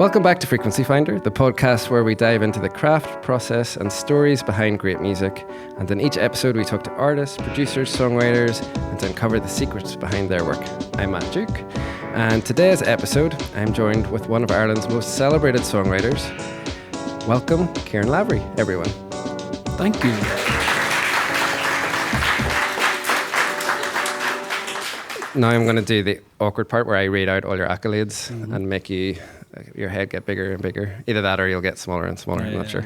Welcome back to Frequency Finder, the podcast where we dive into the craft, process, and stories behind great music. And in each episode, we talk to artists, producers, songwriters, and to uncover the secrets behind their work. I'm Matt Duke, and today's episode, I'm joined with one of Ireland's most celebrated songwriters. Welcome, Ciaran Lavery, everyone. Thank you. Now I'm going to do the awkward part where I read out all your accolades and make your head get bigger and bigger. Either that or you'll get smaller and smaller, I'm not sure.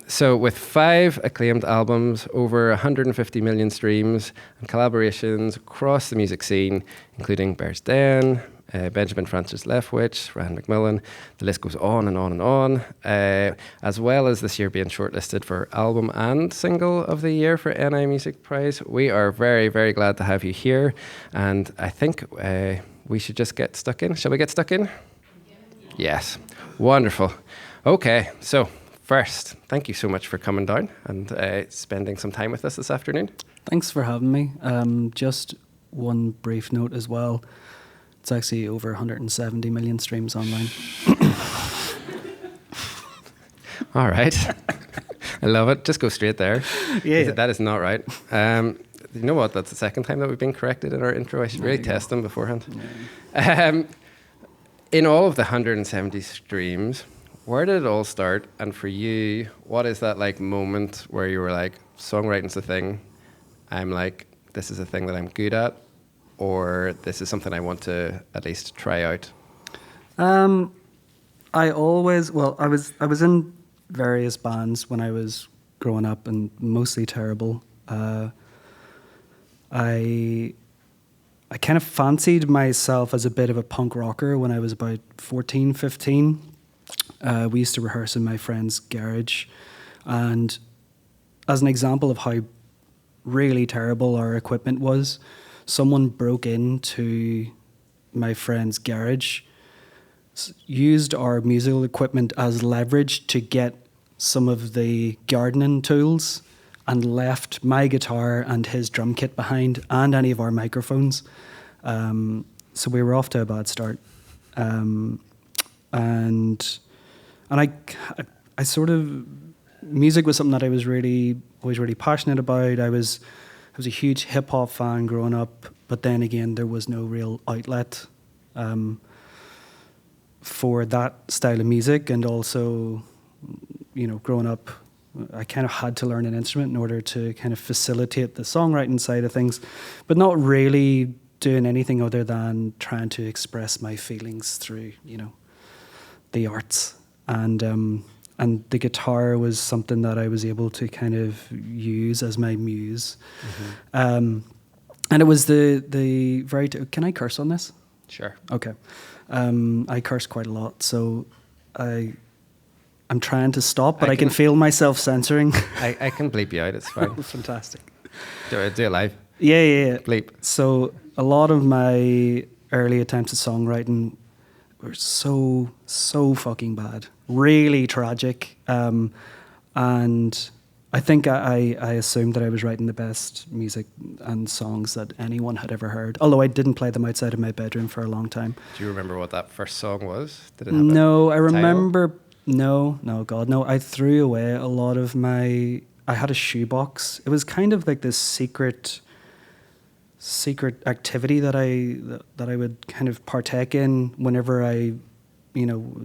So with 5 acclaimed albums, over 150 million streams and collaborations across the music scene, including Bears Den, Benjamin Francis Leftwich, Ryan McMillan, the list goes on and on and on, as well as this year being shortlisted for Album and Single of the Year for NI Music Prize. We are very, very glad to have you here, and I think we should just get stuck in. Shall we get stuck in? Yes. Wonderful. Okay, so first, thank you so much for coming down and spending some time with us this afternoon. Thanks for having me. Just one brief note as well. It's actually over 170 million streams online. All right. I love it. Just go straight there. Yeah. That is not right. You know what? That's the second time that we've been corrected in our intro. I should really test them beforehand. Yeah. In all of the 170 streams, where did it all start? And for you, what is that like moment where you were like, songwriting's the thing? I'm like, this is a thing that I'm good at, or this is something I want to at least try out? I was in various bands when I was growing up, and mostly terrible. I kind of fancied myself as a bit of a punk rocker when I was about 14, 15. We used to rehearse in my friend's garage. And as an example of how really terrible our equipment was, someone broke into my friend's garage, used our musical equipment as leverage to get some of the gardening tools, and left my guitar and his drum kit behind, and any of our microphones. So we were off to a bad start. And I sort of, music was something that I was always really passionate about. I was a huge hip hop fan growing up, but then again, there was no real outlet for that style of music. And also, you know, growing up, I kind of had to learn an instrument in order to kind of facilitate the songwriting side of things, but not really doing anything other than trying to express my feelings through, you know, the arts. And the guitar was something that I was able to kind of use as my muse. Mm-hmm. And it was the very... Can I curse on this? Sure. Okay. I curse quite a lot, so I'm trying to stop, but I can feel myself censoring. I can bleep you out, it's fine. Fantastic. Do it live. Yeah. Bleep. So a lot of my early attempts at songwriting were so fucking bad. Really tragic. And I think I assumed that I was writing the best music and songs that anyone had ever heard, although I didn't play them outside of my bedroom for a long time. Do you remember what that first song was? Did it have No, I remember... No, God, no. I threw away a lot of I had a shoebox. It was kind of like this secret activity that I would kind of partake in whenever a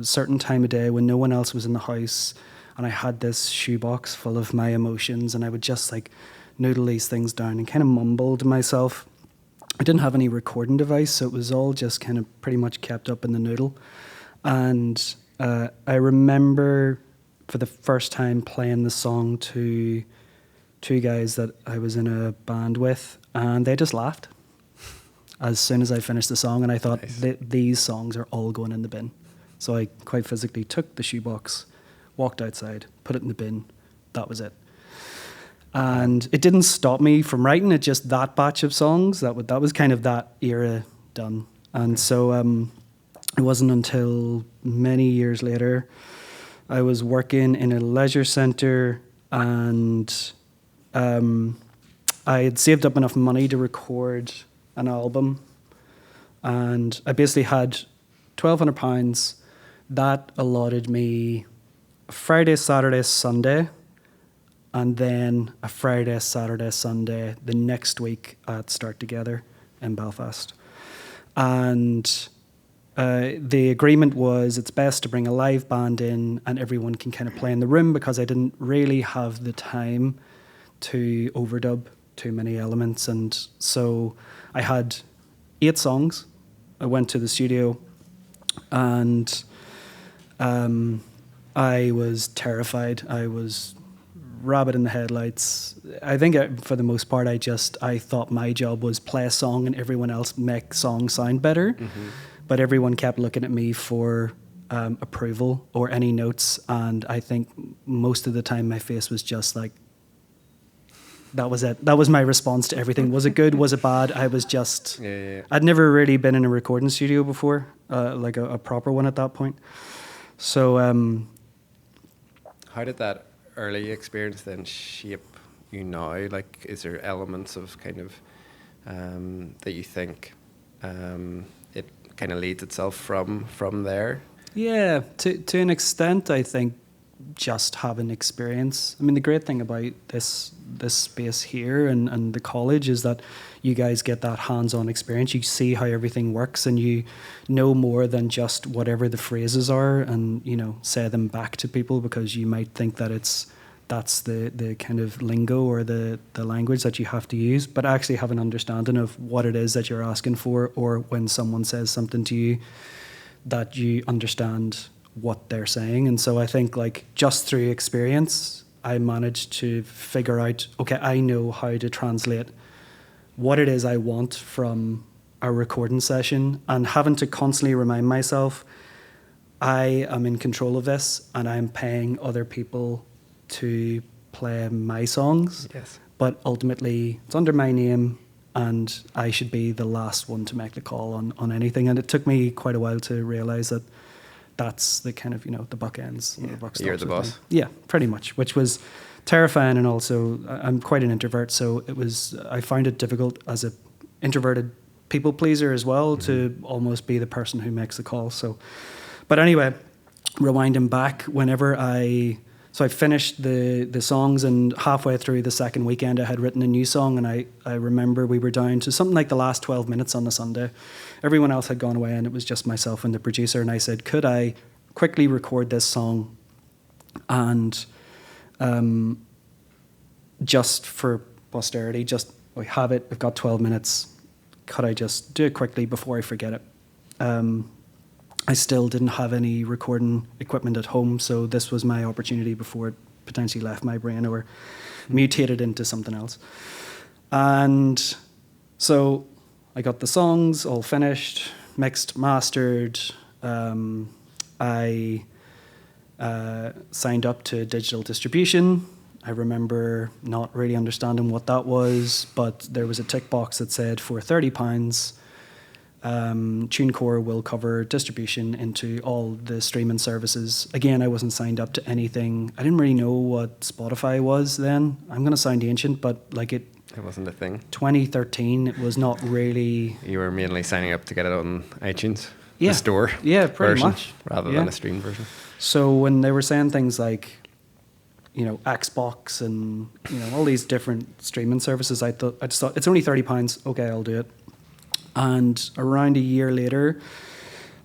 certain time of day when no one else was in the house, and I had this shoebox full of my emotions, and I would just like noodle these things down and kind of mumble to myself. I didn't have any recording device, so it was all just kind of pretty much kept up in the noodle. And I remember for the first time playing the song to 2 guys that I was in a band with, and they just laughed as soon as I finished the song, and I thought, nice. These songs are all going in the bin. So I quite physically took the shoebox, walked outside, put it in the bin. That was it. And it didn't stop me from writing. It just that batch of songs, that was kind of that era done. And so... it wasn't until many years later I was working in a leisure centre, and I had saved up enough money to record an album, and I basically had £1,200 that allotted me a Friday, Saturday, Sunday, and then a Friday, Saturday, Sunday the next week at Start Together in Belfast. And the agreement was it's best to bring a live band in and everyone can kind of play in the room, because I didn't really have the time to overdub too many elements. And so I had 8 songs. I went to the studio and I was terrified. I was rabbit in the headlights. I think for the most part, I thought my job was play a song and everyone else make songs sound better. Mm-hmm. But everyone kept looking at me for approval or any notes. And I think most of the time my face was just like, that was it. That was my response to everything. Was it good? Was it bad? I was just... Yeah. I'd never really been in a recording studio before, like a proper one at that point. So... how did that early experience then shape you now? Like, is there elements of kind of that you think it kind of leads itself from there? Yeah, to an extent, I think just having experience. I mean, the great thing about this space here and the college is that you guys get that hands-on experience. You see how everything works and you know more than just whatever the phrases are and, you know, say them back to people, because you might think that that's the kind of lingo or the language that you have to use, but actually have an understanding of what it is that you're asking for, or when someone says something to you that you understand what they're saying. And so I think, like, just through experience, I managed to figure out, okay, I know how to translate what it is I want from a recording session, and having to constantly remind myself I am in control of this and I'm paying other people to play my songs. Yes. But ultimately it's under my name and I should be the last one to make the call on anything. And it took me quite a while to realise that that's the kind of, you know, the buck ends. Yeah. The buck You're the boss. Yeah, pretty much, which was terrifying. And also I'm quite an introvert, so I find it difficult as a introverted people pleaser as well, mm-hmm. to almost be the person who makes the call. So, but anyway, rewinding back, So I finished the songs, and halfway through the second weekend I had written a new song, and I remember we were down to something like the last 12 minutes on the Sunday. Everyone else had gone away and it was just myself and the producer, and I said, could I quickly record this song and just for posterity, we have it, we've got 12 minutes, could I just do it quickly before I forget it? I still didn't have any recording equipment at home, so this was my opportunity before it potentially left my brain or mutated into something else. And so I got the songs all finished, mixed, mastered. I signed up to digital distribution. I remember not really understanding what that was, but there was a tick box that said for £30, TuneCore will cover distribution into all the streaming services. Again, I wasn't signed up to anything. I didn't really know what Spotify was then. I'm going to sound ancient, but like it wasn't a thing. 2013, it was not really. You were mainly signing up to get it on iTunes, the store. Yeah, pretty much, rather than a stream version. So when they were saying things like, you know, Xbox and, you know, all these different streaming services, I just thought it's only £30. Okay, I'll do it. And around a year later,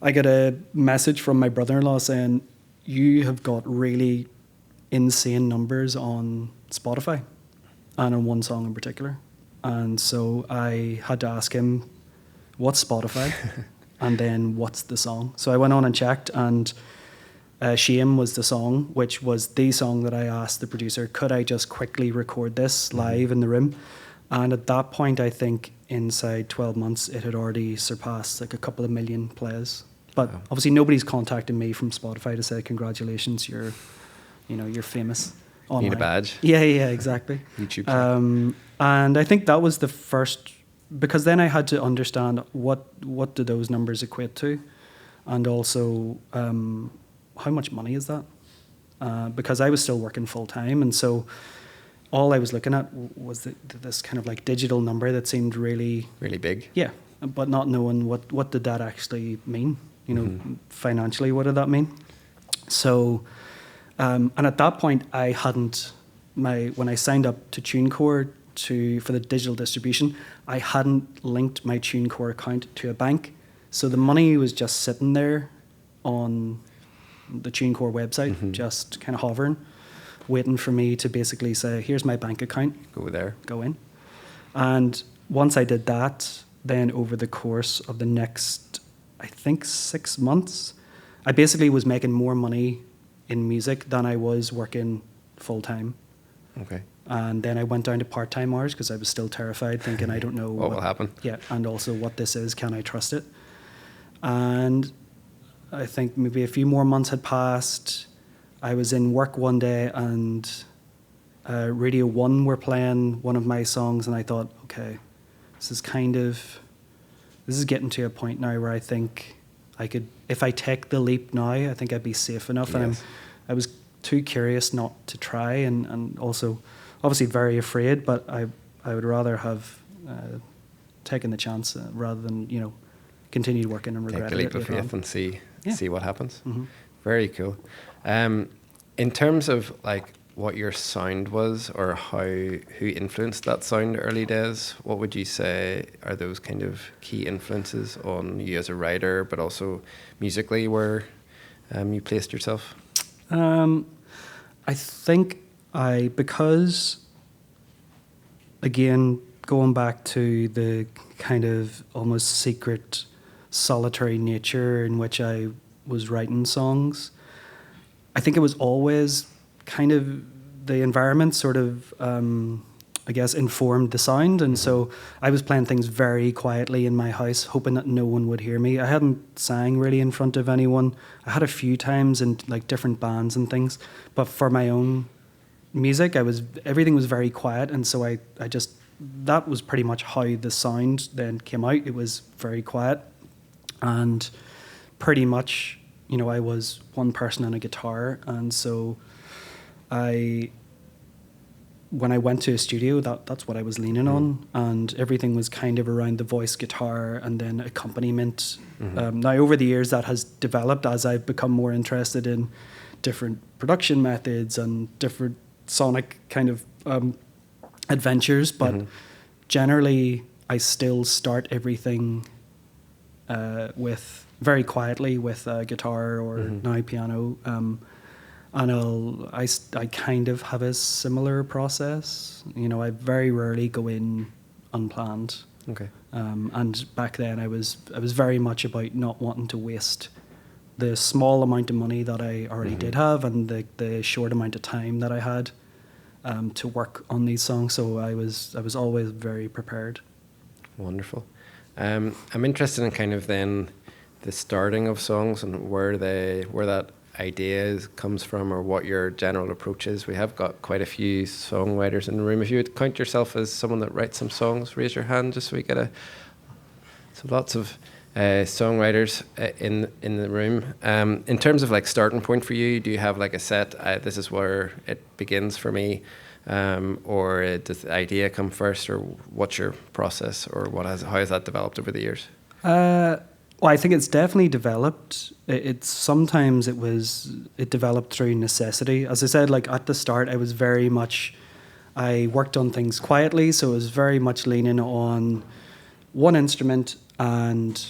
I got a message from my brother-in-law saying, you have got really insane numbers on Spotify and on one song in particular. And so I had to ask him, what's Spotify? And then what's the song? So I went on and checked, and Shame was the song, which was the song that I asked the producer, could I just quickly record this live in the room? And at that point, I think inside 12 months, it had already surpassed like a couple of million plays. But obviously nobody's contacted me from Spotify to say, congratulations, you're famous online. Need a badge. Yeah, exactly. YouTube. And I think that was the first, because then I had to understand what do those numbers equate to, and also how much money is that? Because I was still working full time, and so all I was looking at was this kind of like digital number that seemed really, really big. Yeah, but not knowing what did that actually mean. You know, financially, what did that mean? So, and at that point, I hadn't when I signed up to TuneCore for the digital distribution, I hadn't linked my TuneCore account to a bank, so the money was just sitting there on the TuneCore website, just kind of hovering, waiting for me to basically say, "Here's my bank account. Go there. Go in." And once I did that, then over the course of the next, I think, 6 months, I basically was making more money in music than I was working full time. Okay. And then I went down to part-time hours because I was still terrified, thinking I don't know what will happen. Yeah, and also what this is, can I trust it? And I think maybe a few more months had passed. I was in work one day and Radio 1 were playing one of my songs, and I thought, okay, this is getting to a point now where I think I could, if I take the leap now, I think I'd be safe enough. Yes. And I was too curious not to try, and also obviously very afraid, but I would rather have taken the chance rather than, continued working and regret it. Take the leap of faith and see what happens. Mm-hmm. Very cool. In terms of like what your sound was, or who influenced that sound early days, what would you say are those kind of key influences on you as a writer, but also musically where you placed yourself? I think because, again, going back to the kind of almost secret, solitary nature in which I was writing songs, I think it was always kind of the environment sort of, I guess, informed the sound. And so I was playing things very quietly in my house, hoping that no one would hear me. I hadn't sang really in front of anyone. I had a few times in like different bands and things, but for my own music, everything was very quiet. And so I just, that was pretty much how the sound then came out. It was very quiet, and pretty much, I was one person on a guitar. And so when I went to a studio, that's what I was leaning on, and everything was kind of around the voice, guitar, and then accompaniment. Now, over the years, that has developed as I've become more interested in different production methods and different sonic kind of adventures, but generally, I still start everything with very quietly with a guitar or now piano. And I kind of have a similar process. I very rarely go in unplanned. Okay. And back then I was very much about not wanting to waste the small amount of money that I already did have and the short amount of time that I had to work on these songs. So I was always very prepared. Wonderful. I'm interested in kind of then the starting of songs and where that idea comes from, or what your general approach is. We have got quite a few songwriters in the room. If you would count yourself as someone that writes some songs, raise your hand just so we get lots of songwriters in the room. In terms of like starting point for you, do you have like a set, this is where it begins for me, or does the idea come first, or what's your process, or how has that developed over the years? Well, I think it's definitely developed. It developed through necessity. As I said, like at the start, I worked on things quietly, so it was very much leaning on one instrument and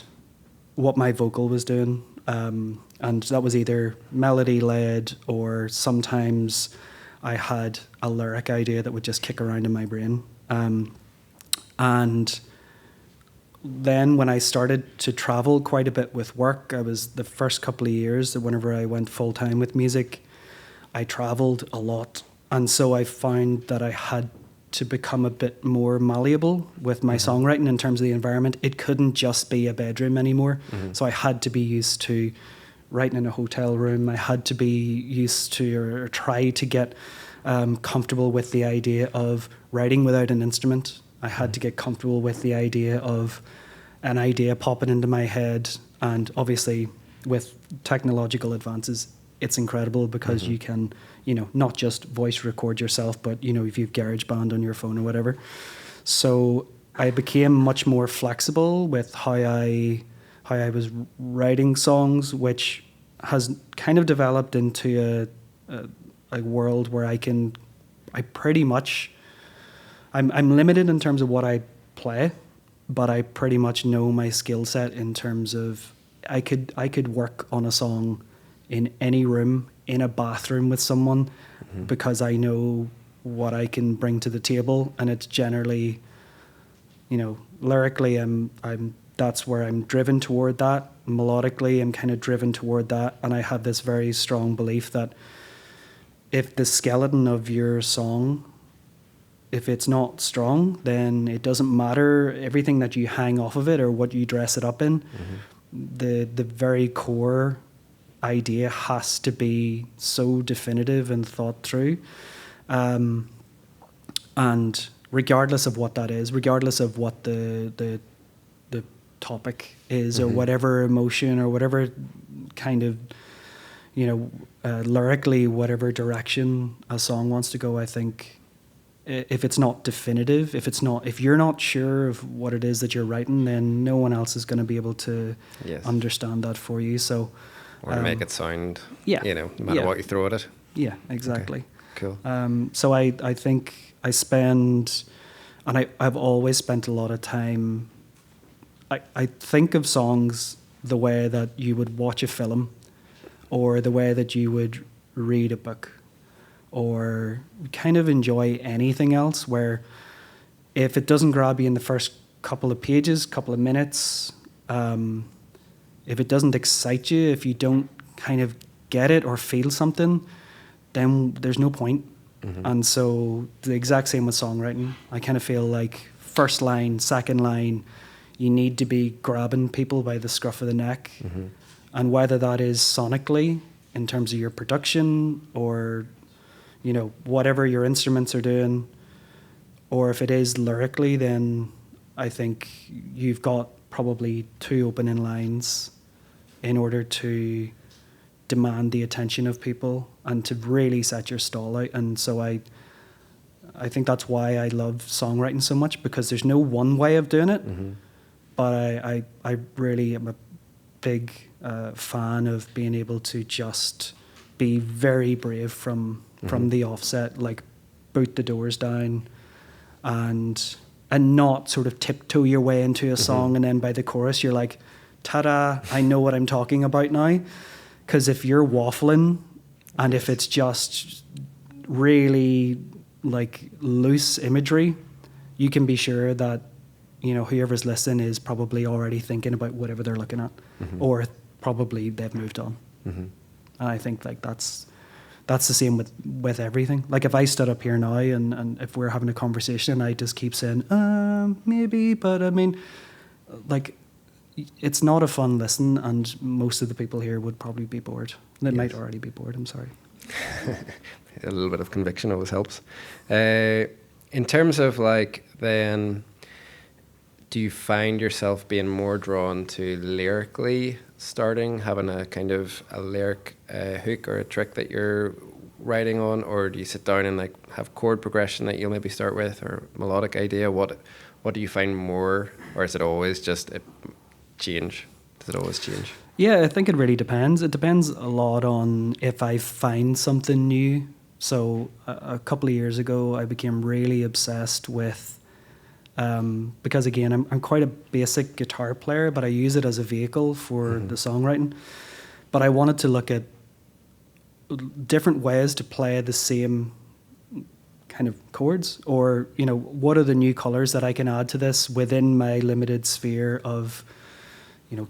what my vocal was doing. And that was either melody led, or sometimes I had a lyric idea that would just kick around in my brain. And then when I started to travel quite a bit with work, I was the first couple of years that whenever I went full time with music, I traveled a lot. And so I found that I had to become a bit more malleable with my songwriting in terms of the environment. It couldn't just be a bedroom anymore. So I had to be used to writing in a hotel room. I had to be used to or try to get comfortable with the idea of writing without an instrument. I had to get comfortable with the idea of an idea popping into my head. And obviously with technological advances, it's incredible because you can, not just voice record yourself, but, if you've GarageBand on your phone or whatever. So I became much more flexible with how I was writing songs, which has kind of developed into a world where I'm limited in terms of what I play, but I pretty much know my skill set in terms of I could work on a song in any room, in a bathroom with someone, because I know what I can bring to the table, and it's generally, lyrically, that's where I'm driven toward that. Melodically, I'm kind of driven toward that, and I have this very strong belief that if the skeleton of your song, if it's not strong, then it doesn't matter everything that you hang off of it or what you dress it up in. The very core idea has to be so definitive and thought through. And regardless of what that is, regardless of what the topic is, or whatever emotion or whatever kind of, lyrically, whatever direction a song wants to go, I think if it's not definitive, if you're not sure of what it is that you're writing, then no one else is going to be able to understand that for you. So, or to make it sound, no matter what you throw at it. Yeah, exactly. Okay. Cool. So I think I spend, and I've always spent a lot of time. I think of songs the way that you would watch a film, or the way that you would read a book, or kind of enjoy anything else, where if it doesn't grab you in the first couple of pages, couple of minutes, if it doesn't excite you, if you don't kind of get it or feel something, then there's no point. And so the exact same with songwriting. I kind of feel like first line, second line, you need to be grabbing people by the scruff of the neck. And whether that is sonically, in terms of your production, or, whatever your instruments are doing, or if it is lyrically, then I think you've got probably 2 opening lines in order to demand the attention of people and to really set your stall out. And so I think that's why I love songwriting so much, because there's no one way of doing it. But I really am a big fan of being able to just be very brave from the offset, like boot the doors down, and not sort of tiptoe your way into a song, and then by the chorus you're like, ta-da, I know what I'm talking about now. Because if you're waffling, and if it's just really like loose imagery, you can be sure that whoever's listening is probably already thinking about whatever they're looking at, or probably they've moved on. And I think like that's the same with everything. Like if I stood up here now and if we're having a conversation and I just keep saying maybe, but I mean, like, it's not a fun listen, and most of the people here would probably be bored. They might already be bored. I'm sorry. A little bit of conviction always helps. In terms of like then, do you find yourself being more drawn to lyrically starting, having a kind of a lyric hook or a trick that you're writing on, or do you sit down and like have chord progression that you'll maybe start with, or melodic idea? What do you find more, or is it always just change? Does it always change? Yeah, I think it really depends. It depends a lot on if I find something new. So a couple of years ago, I became really obsessed with, because again, I'm quite a basic guitar player, but I use it as a vehicle for the songwriting. But I wanted to look at different ways to play the same kind of chords, or, what are the new colors that I can add to this within my limited sphere of,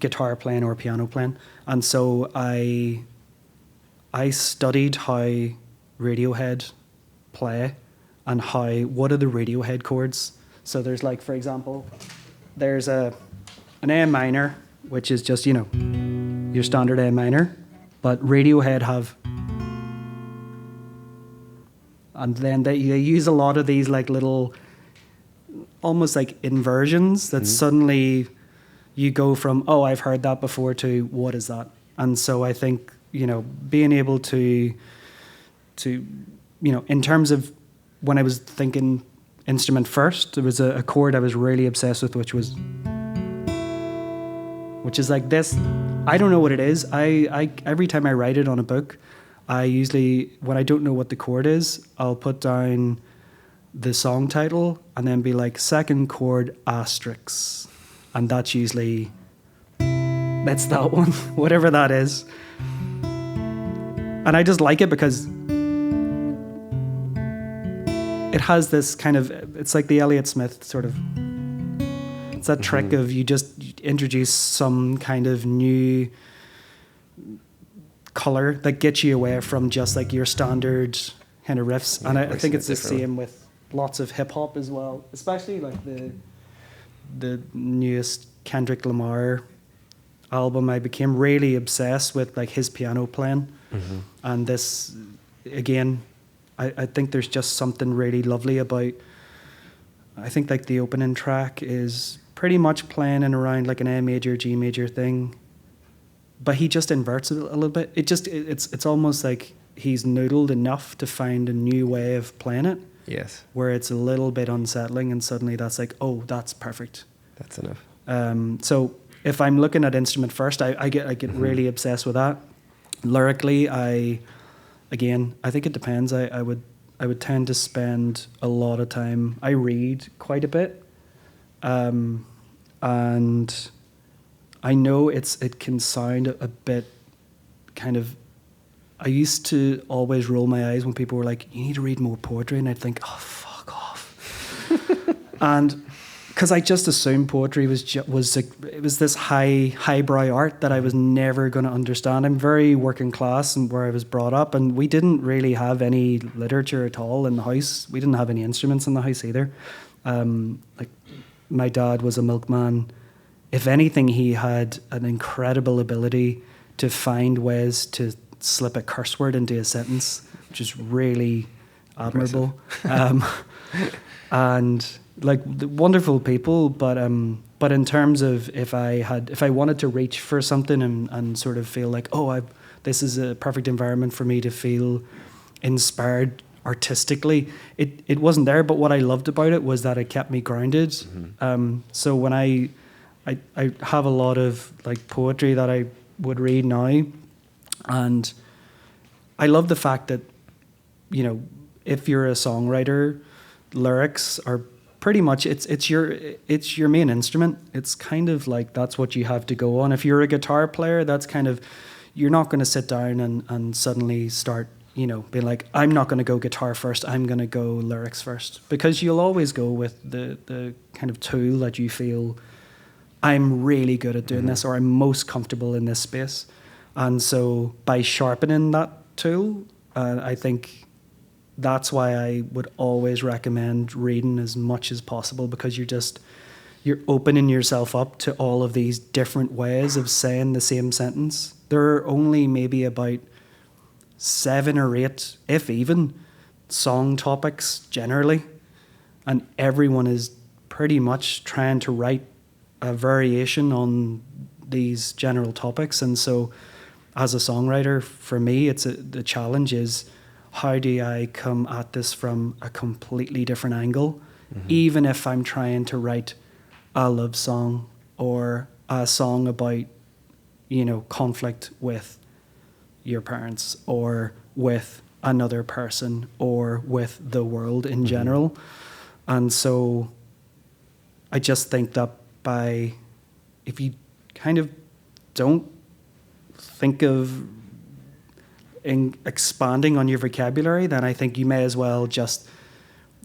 guitar playing or piano playing. And so I studied how Radiohead play, and what are the Radiohead chords. So there's like, for example, there's an A minor, which is just, your standard A minor, but Radiohead have, and then they use a lot of these like little, almost like inversions that suddenly you go from, oh, I've heard that before, to what is that? And so I think, being able to in terms of when I was thinking instrument first, there was a chord I was really obsessed with, which is like this, I don't know what it is. I every time I write it on a book, I usually, when I don't know what the chord is, I'll put down the song title and then be like, second chord asterisk. And that's usually, that's that one, whatever that is. And I just like it because it has this kind of, it's like the Elliott Smith sort of, it's that trick of you just introduce some kind of new color that gets you away from just like your standard kind of riffs. Yeah, and I think it's the differently. same with lots of hip hop as well, especially like the newest Kendrick Lamar album. I became really obsessed with like his piano playing. And this, again, I think there's just something really lovely about, I think like the opening track is pretty much playing in around like an A major, G major thing, but he just inverts it a little bit. It's almost like he's noodled enough to find a new way of playing it. Yes. Where it's a little bit unsettling, and suddenly that's like, oh, that's perfect. That's enough. So if I'm looking at instrument first, I get really obsessed with that. Lyrically, I think it depends. I would tend to spend a lot of time. I read quite a bit, and I know it can sound a bit kind of. I used to always roll my eyes when people were like, "You need to read more poetry," and I'd think, "Oh, fuck off," and because I just assumed poetry was this highbrow art that I was never going to understand. I'm very working class and where I was brought up, and we didn't really have any literature at all in the house. We didn't have any instruments in the house either. Like my dad was a milkman. If anything, he had an incredible ability to find ways to slip a curse word into a sentence, which is really admirable. And like wonderful people, but in terms of if I wanted to reach for something and sort of feel like, oh, this is a perfect environment for me to feel inspired artistically, it wasn't there. But what I loved about it was that it kept me grounded. So when I have a lot of like poetry that I would read now, and I love the fact that, you know, if you're a songwriter, lyrics are pretty much it's your main instrument. It's kind of like that's what you have to go on. If you're a guitar player, that's kind of, you're not going to sit down and suddenly start, you know, being like, I'm not going to go guitar first, I'm going to go lyrics first, because you'll always go with the kind of tool that you feel, I'm really good at doing this, or I'm most comfortable in this space. And so by sharpening that tool, I think that's why I would always recommend reading as much as possible, because you're opening yourself up to all of these different ways of saying the same sentence. There are only maybe about 7 or 8, if even, song topics generally, and everyone is pretty much trying to write a variation on these general topics. And so as a songwriter, for me, the challenge is, how do I come at this from a completely different angle, even if I'm trying to write a love song or a song about, you know, conflict with your parents or with another person or with the world in general. And so I just think that if you kind of don't think of expanding on your vocabulary, then I think you may as well just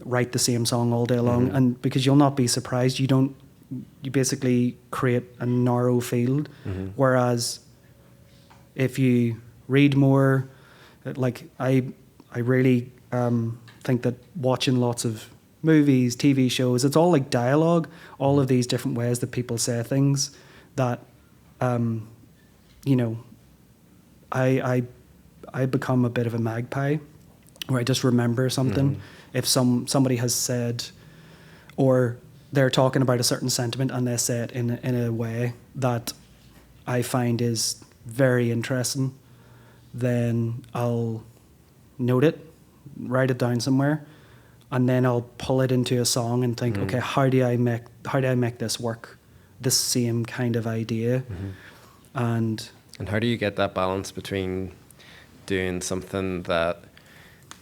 write the same song all day long. And because you'll not be surprised, you basically create a narrow field. Whereas if you read more, like I really think that watching lots of movies, TV shows, it's all like dialogue, all of these different ways that people say things that, you know, I become a bit of a magpie, where I just remember something. If somebody has said, or they're talking about a certain sentiment and they say it in a way that I find is very interesting, then I'll note it, write it down somewhere, and then I'll pull it into a song and think, okay, how do I make this work? This same kind of idea. And how do you get that balance between doing something that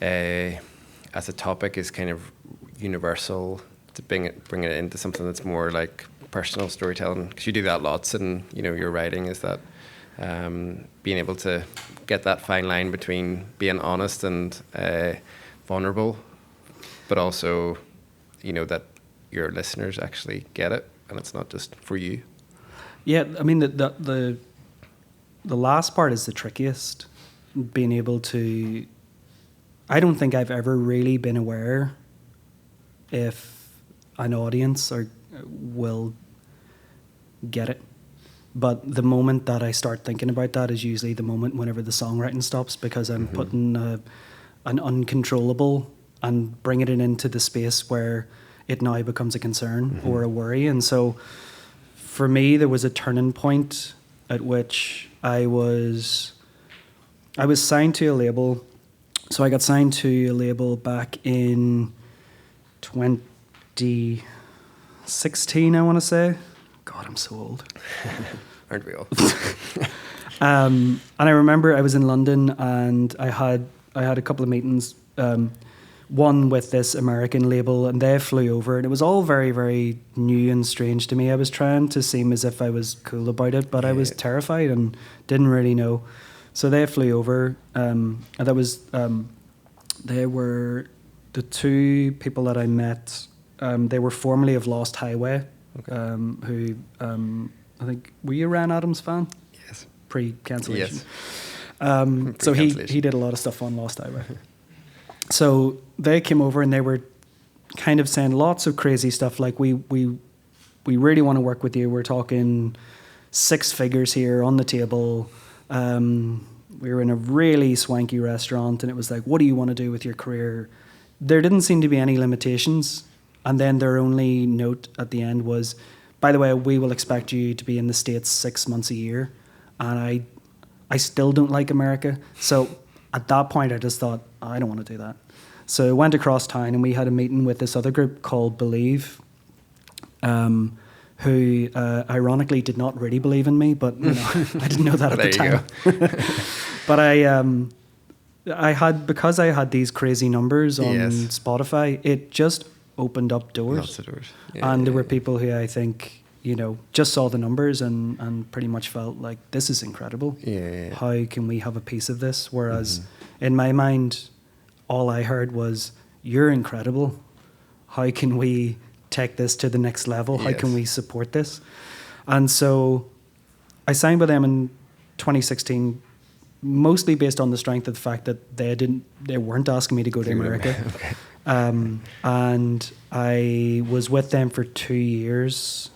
as a topic is kind of universal, to bring it into something that's more like personal storytelling? Because you do that lots in your writing, is that being able to get that fine line between being honest and vulnerable, but also that your listeners actually get it and it's not just for you. Yeah, I mean the last part is the trickiest. Being able to, I don't think I've ever really been aware if an audience will get it. But the moment that I start thinking about that is usually the moment whenever the songwriting stops, because I'm putting an uncontrollable and bringing it into the space where it now becomes a concern or a worry. And so for me, there was a turning point at which I was signed to a label. So I got signed to a label back in 2016, I want to say. God, I'm so old. Aren't we all? And I remember I was in London and I had a couple of meetings, one with this American label, and they flew over, and it was all very, very new and strange to me. I was trying to seem as if I was cool about it, but I was terrified and didn't really know. So they flew over, and that was they were the two people that I met. They were formerly of Lost Highway, who I think, were you a Ryan Adams fan? Yes. Pre-cancellation. Yes. So he did a lot of stuff on Lost Highway. So they came over and they were kind of saying lots of crazy stuff like, we really want to work with you. We're talking 6 figures here on the table. We were in a really swanky restaurant and it was like, what do you want to do with your career? There didn't seem to be any limitations. And then their only note at the end was, by the way, we will expect you to be in the States 6 months a year. And I still don't like America. So at that point, I just thought, I don't want to do that. So I went across town and we had a meeting with this other group called Believe, who ironically did not really believe in me, but I didn't know that at the time. But because I had these crazy numbers on Spotify, it just opened up doors. Lots of doors. And there were people who I think, just saw the numbers and pretty much felt like, this is incredible. Yeah. How can we have a piece of this? Whereas in my mind, all I heard was, you're incredible. How can we take this to the next level? How can we support this? And so I signed with them in 2016, mostly based on the strength of the fact that they weren't asking me to go to America. Okay. And I was with them for 2 years,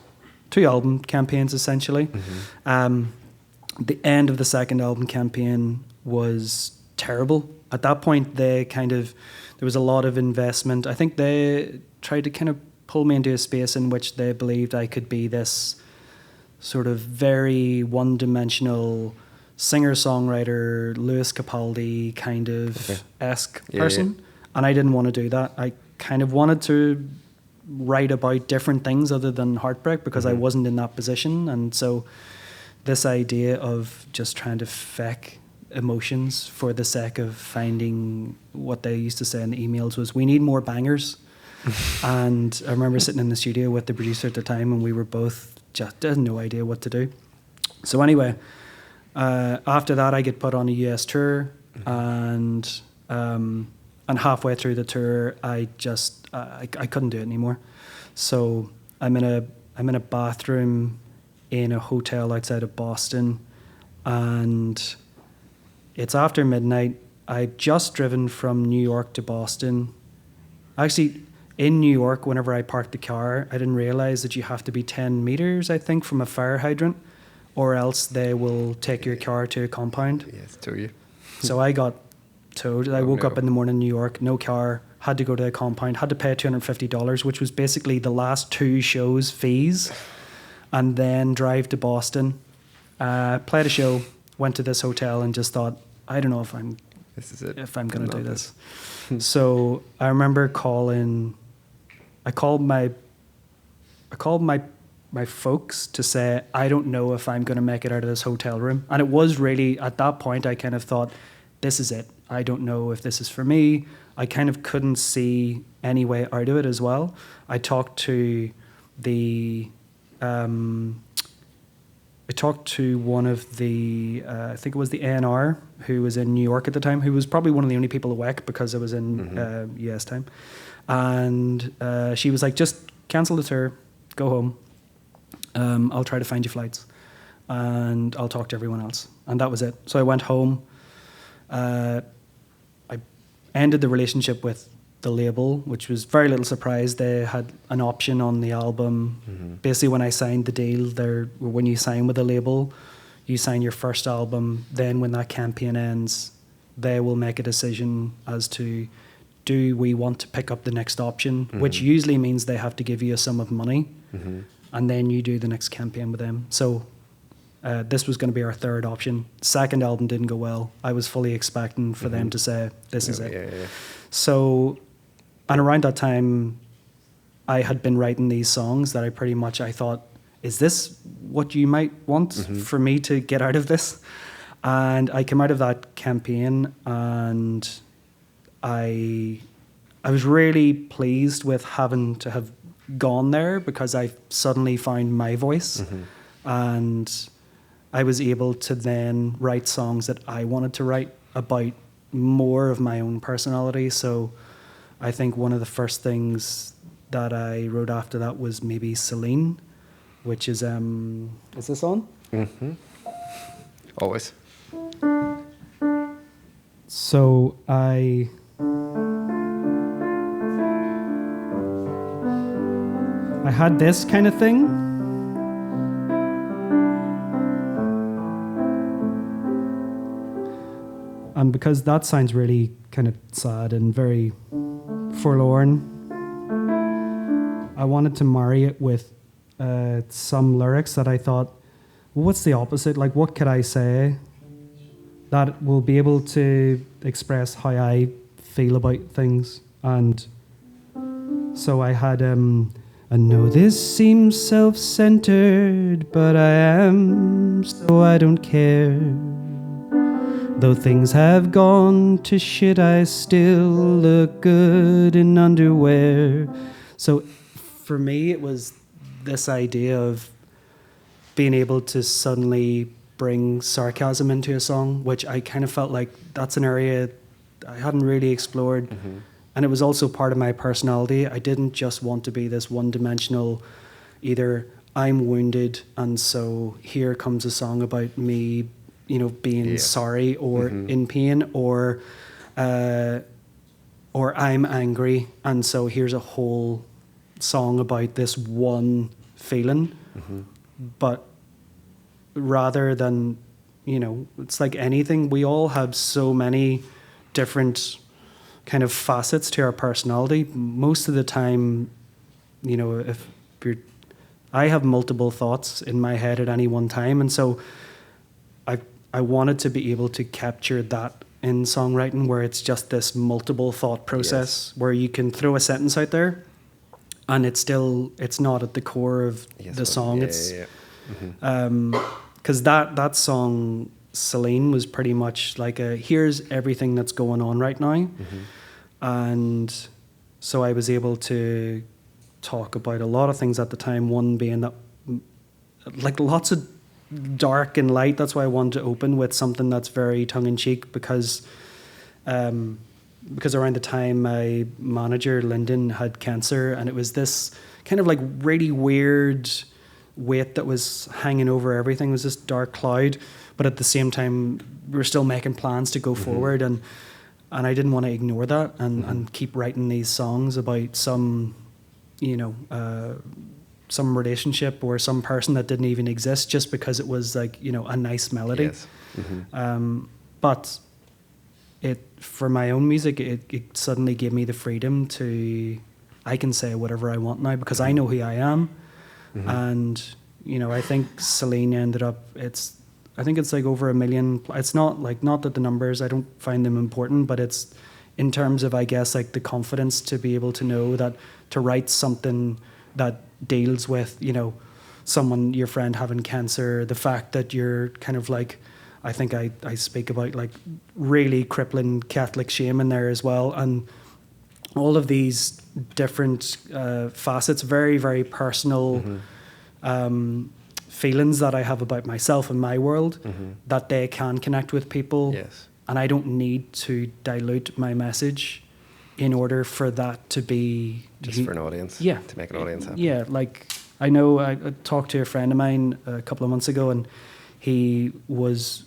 2 album campaigns essentially. The end of the second album campaign was terrible. At that point, there was a lot of investment. I think they tried to kind of pull me into a space in which they believed I could be this sort of very one-dimensional singer-songwriter, Lewis Capaldi kind of esque person. And I didn't want to do that. I kind of wanted to write about different things other than heartbreak because I wasn't in that position. And so this idea of just trying to fake emotions for the sake of finding what they used to say in the emails was, we need more bangers. And I remember sitting in the studio with the producer at the time and we were both just had no idea what to do. So anyway, after that I get put on a US tour and halfway through the tour I couldn't do it anymore. So I'm in a bathroom in a hotel outside of Boston and it's after midnight. I've just driven from New York to Boston. Actually, in New York, whenever I parked the car, I didn't realize that you have to be 10 meters, I think, from a fire hydrant, or else they will take your car to a compound. Yes, tow you. So I got towed. I woke up in the morning in New York, no car, had to go to a compound, had to pay $250, which was basically the last 2 shows' fees, and then drive to Boston, played a show, went to this hotel, and just thought, I don't know if I'm going to do this. So I remember I called my my folks to say, I don't know if I'm going to make it out of this hotel room. And it was really, at that point, I kind of thought, this is it. I don't know if this is for me. I kind of couldn't see any way out of it as well. I talked to one of the, I think it was the A&R, who was in New York at the time, who was probably one of the only people awake because I was in US time. And she was like, just cancel the tour, go home. I'll try to find you flights and I'll talk to everyone else. And that was it. So I went home. I ended the relationship with the label, which was very little surprise. They had an option on the album. Basically, when I signed the deal, when you sign with a label, you sign your first album. Then when that campaign ends, they will make a decision as to, do we want to pick up the next option, which usually means they have to give you a sum of money. And then you do the next campaign with them. So this was going to be our third option. Second album didn't go well. I was fully expecting for them to say, this is it. Yeah. So, and around that time, I had been writing these songs that I thought, is this what you might want for me to get out of this? And I came out of that campaign and I was really pleased with having to have gone there, because I suddenly found my voice and I was able to then write songs that I wanted to write about more of my own personality. So I think one of the first things that I wrote after that was maybe Celine, which is this on? Always. So I had this kind of thing. And because that sounds really kind of sad and very forlorn, I wanted to marry it with some lyrics that I thought, well, what's the opposite? Like, what could I say that will be able to express how I feel about things? And so I had... I know this seems self-centered, but I am, so I don't care. Though things have gone to shit, I still look good in underwear. So for me, it was this idea of being able to suddenly bring sarcasm into a song, which I kind of felt like that's an area I hadn't really explored. And it was also part of my personality. I didn't just want to be this one-dimensional, either I'm wounded and so here comes a song about me, being sorry or in pain, or I'm angry and so here's a whole song about this one feeling. But rather than, it's like anything, we all have so many different kind of facets to our personality. Most of the time, I have multiple thoughts in my head at any one time, and so I wanted to be able to capture that in songwriting, where it's just this multiple thought process where you can throw a sentence out there and it's not at the core of the song. Because that song Celine was pretty much like here's everything that's going on right now. And so I was able to talk about a lot of things at the time, one being that like lots of dark and light. That's why I wanted to open with something that's very tongue-in-cheek, because around the time my manager Lyndon had cancer, and it was this kind of like really weird weight that was hanging over everything. It was this dark cloud, but at the same time we were still making plans to go forward, and I didn't want to ignore that and keep writing these songs about some some relationship or some person that didn't even exist, just because it was like a nice melody. But for my own music, it suddenly gave me the freedom to, I can say whatever I want now, because I know who I am. And I think Celine ended up, I think it's like over 1 million. It's not that the numbers, I don't find them important, but it's in terms of, I guess, like the confidence to be able to know that to write something that deals with your friend having cancer, the fact that you're kind of like, I think I speak about like really crippling Catholic shame in there as well. And all of these different facets, very, very personal feelings that I have about myself and my world, that they can connect with people. Yes. And I don't need to dilute my message in order for that to be... Just for an audience? Yeah. To make an audience happy? Yeah, like I know I talked to a friend of mine a couple of months ago, and he was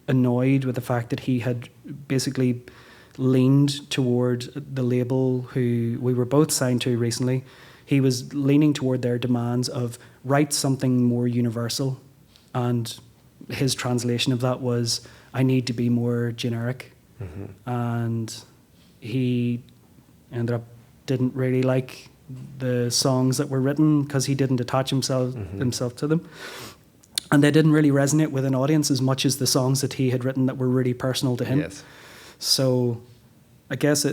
annoyed with the fact that he had basically leaned toward the label who we were both signed to recently. He was leaning toward their demands of write something more universal, and his translation of that was, I need to be more generic. And he ended up didn't really like the songs that were written because he didn't attach himself to them. And they didn't really resonate with an audience as much as the songs that he had written that were really personal to him. Yes. So I guess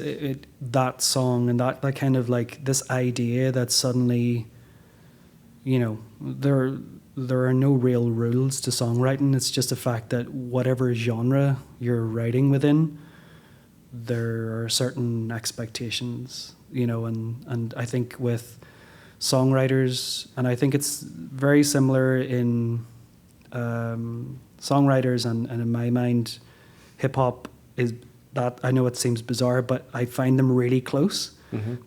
that song and that kind of like this idea that suddenly, you know, there are no real rules to songwriting. It's just a fact that whatever genre you're writing within, there are certain expectations, you know, and I think with songwriters, and I think it's very similar in songwriters and in my mind, hip hop is that, I know it seems bizarre, but I find them really close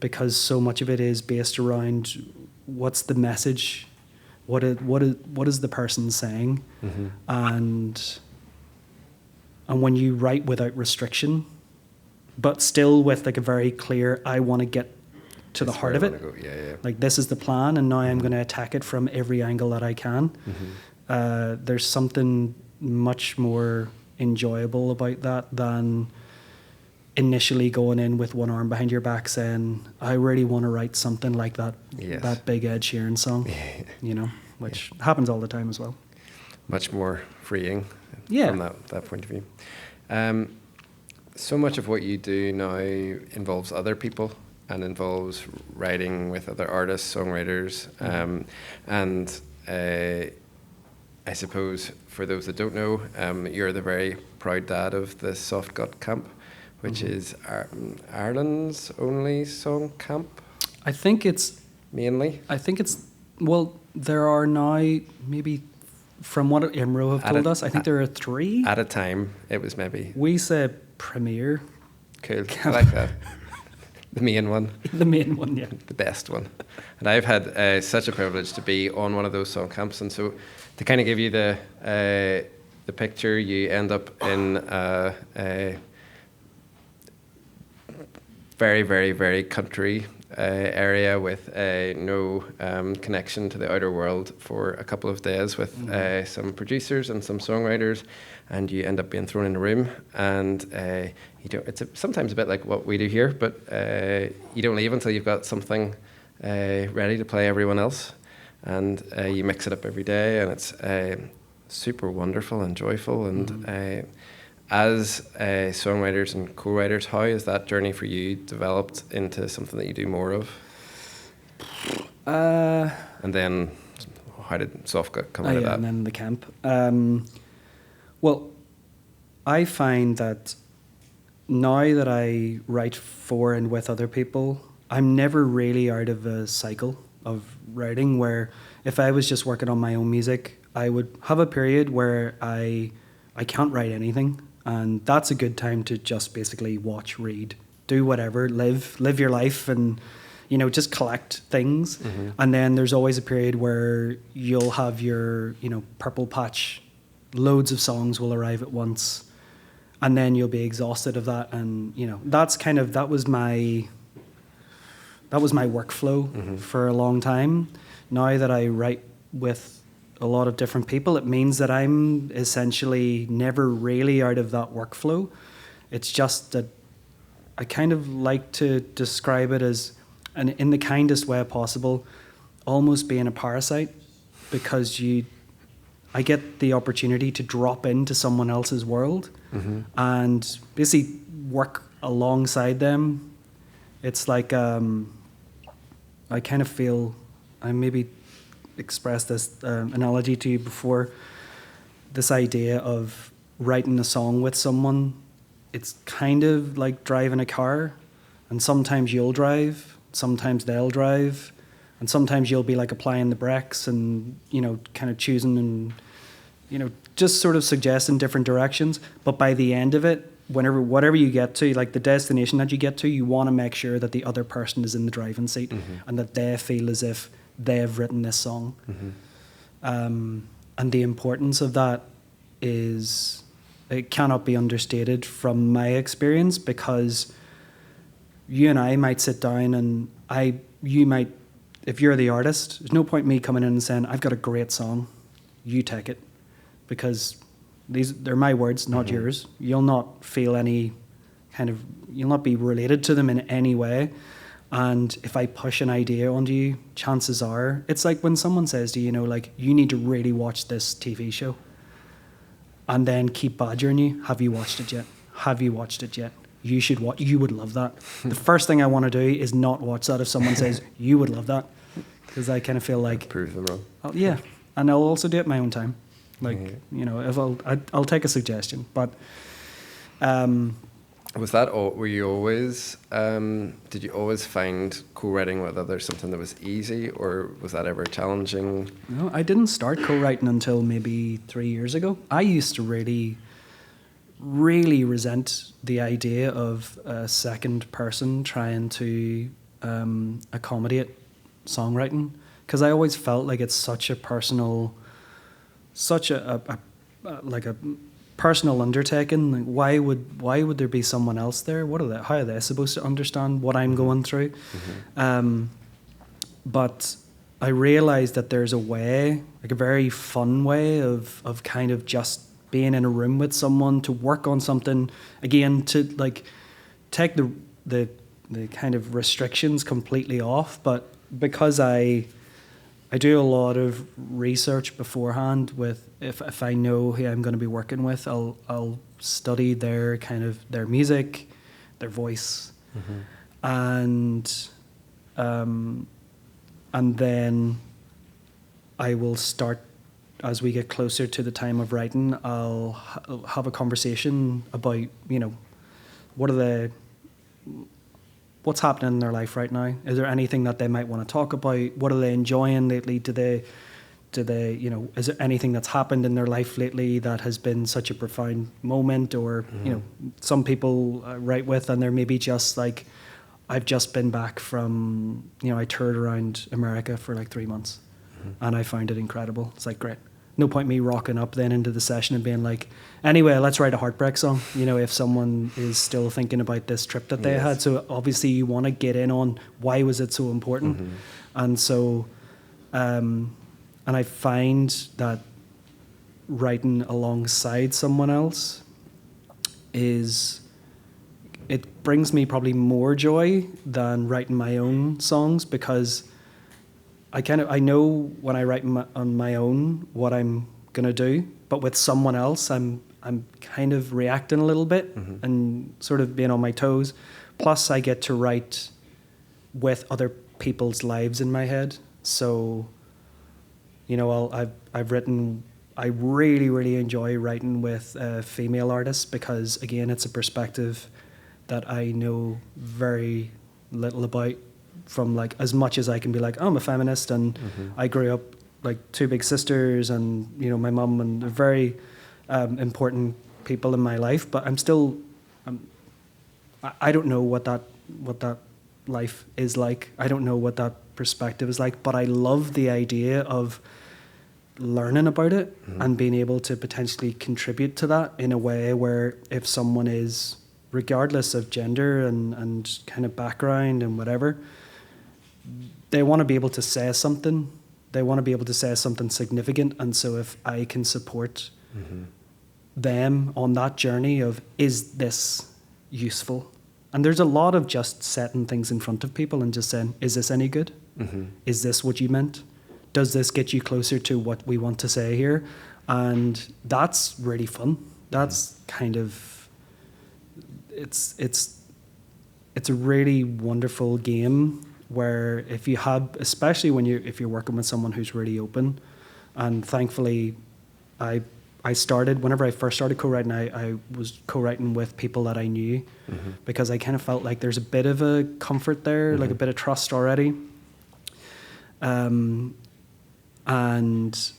because so much of it is based around what's the message, what is the person saying, and when you write without restriction, but still with like a very clear, I want to get to the heart of it. Like this is the plan, and now I'm going to attack it from every angle that I can. There's something much more enjoyable about that than initially going in with one arm behind your back saying, I really want to write something like that, that big Ed Sheeran song, you know, which happens all the time as well. Much more freeing from that point of view. So much of what you do now involves other people and involves writing with other artists, songwriters, and I suppose for those that don't know, you're the very proud dad of the Soft Gut Camp, which is Ireland's only song camp. I think it's well, there are now maybe, from what Imro have told us, I think there are 3 at a time. It was maybe we say premier. Cool, I like that. The main one. The main one, yeah. The best one. And I've had such a privilege to be on one of those song camps, and so to kind of give you the picture, you end up in a very, very, very country area with no connection to the outer world for a couple of days with some producers and some songwriters, and you end up being thrown in a room, and you don't. It's sometimes a bit like what we do here, but you don't leave until you've got something ready to play everyone else, and you mix it up every day, and it's super wonderful and joyful. And as songwriters and co-writers, how has that journey for you developed into something that you do more of? And then how did Soft Gut come out of that? And then the camp. Well, I find that now that I write for and with other people, I'm never really out of a cycle of writing where if I was just working on my own music, I would have a period where I can't write anything. And that's a good time to just basically watch, read, do whatever, live your life, and, you know, just collect things. And then there's always a period where you'll have your, you know, purple patch. Loads of songs will arrive at once, and then you'll be exhausted of that. And, you know, that was my workflow for a long time. Now that I write with a lot of different people, it means that I'm essentially never really out of that workflow. It's just that I kind of like to describe it as, and in the kindest way possible, almost being a parasite, because I get the opportunity to drop into someone else's world and basically work alongside them. It's like I kind of feel I'm maybe expressed this analogy to you before. This idea of writing a song with someone, it's kind of like driving a car, and sometimes you'll drive, sometimes they'll drive, and sometimes you'll be like applying the brakes and, you know, kind of choosing and, you know, just sort of suggesting different directions. But by the end of it, whatever you get to, like the destination that you get to, you want to make sure that the other person is in the driving seat and that they feel as if they've written this song. And the importance of that is, it cannot be understated from my experience, because you and I might sit down and you might, if you're the artist, there's no point me coming in and saying, I've got a great song, you take it, because they're my words, not yours. You'll not feel any you'll not be related to them in any way. And if I push an idea onto you, chances are, it's like when someone says to you, you know, like, you need to really watch this TV show, and then keep badgering you, have you watched it yet? Have you watched it yet? You should watch, you would love that. The first thing I want to do is not watch that if someone says, you would love that, because I kind of feel like, prove them wrong. Yeah, and I'll also do it my own time. Like, you know, if I'll take a suggestion, but was that were you always did you always find co-writing with others something that was easy, or was that ever challenging? No, I didn't start co-writing until maybe 3 years ago. I used to really resent the idea of a second person trying to accommodate songwriting, because I always felt like it's such a personal, such a personal undertaking. Like, why would there be someone else there? How are they supposed to understand what I'm going through? But I realized that there's a way, like a very fun way of kind of just being in a room with someone to work on something, again, to like take the kind of restrictions completely off. But because I do a lot of research beforehand with, if I know who I'm going to be working with, I'll study their music, their voice, and then I will start, as we get closer to the time of writing, I'll have a conversation about, you know, what's happening in their life right now? Is there anything that they might want to talk about? What are they enjoying lately? Do they, you know, is there anything that's happened in their life lately that has been such a profound moment? Or, you know, some people write with, and they're maybe just like, I've just been back from, you know, I toured around America for like 3 months and I found it incredible. It's like, great. No point me rocking up then into the session and being like, anyway, let's write a heartbreak song, you know, if someone is still thinking about this trip that they had. So obviously you want to get in on why was it so important. And so, and I find that writing alongside someone else it brings me probably more joy than writing my own songs, because I know when I write on my own what I'm gonna do, but with someone else, I'm kind of reacting a little bit and sort of being on my toes. Plus, I get to write with other people's lives in my head. So, you know, I've written. I really enjoy writing with female artists, because again, it's a perspective that I know very little about. From like, as much as I can be like, I'm a feminist and I grew up like 2 big sisters and, you know, my mum, and they're very important people in my life, but I'm still, I don't know what that life is like. I don't know what that perspective is like, but I love the idea of learning about it and being able to potentially contribute to that in a way where if someone is, regardless of gender and kind of background and whatever, they want to be able to say something. They want to be able to say something significant. And so if I can support them on that journey of, is this useful? And there's a lot of just setting things in front of people and just saying, is this any good? Is this what you meant? Does this get you closer to what we want to say here? And that's really fun. That's kind of, it's a really wonderful game where if you have, especially if you're working with someone who's really open, and thankfully, I started, whenever I first started co-writing, I was co-writing with people that I knew, because I kind of felt like there's a bit of a comfort there, like a bit of trust already. And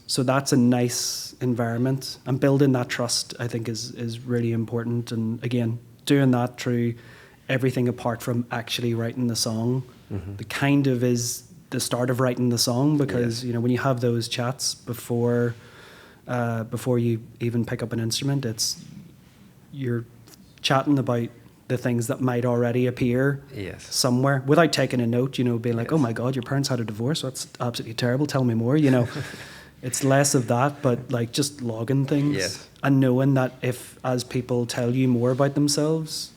so that's a nice environment, and building that trust, I think, is really important. And again, doing that through everything apart from actually writing the song, the kind of is the start of writing the song, because you know, when you have those chats before you even pick up an instrument, you're chatting about the things that might already appear somewhere without taking a note, you know, being like, oh my God, your parents had a divorce. That's absolutely terrible. Tell me more, you know. It's less of that, but like just logging things and knowing that if, as people tell you more about themselves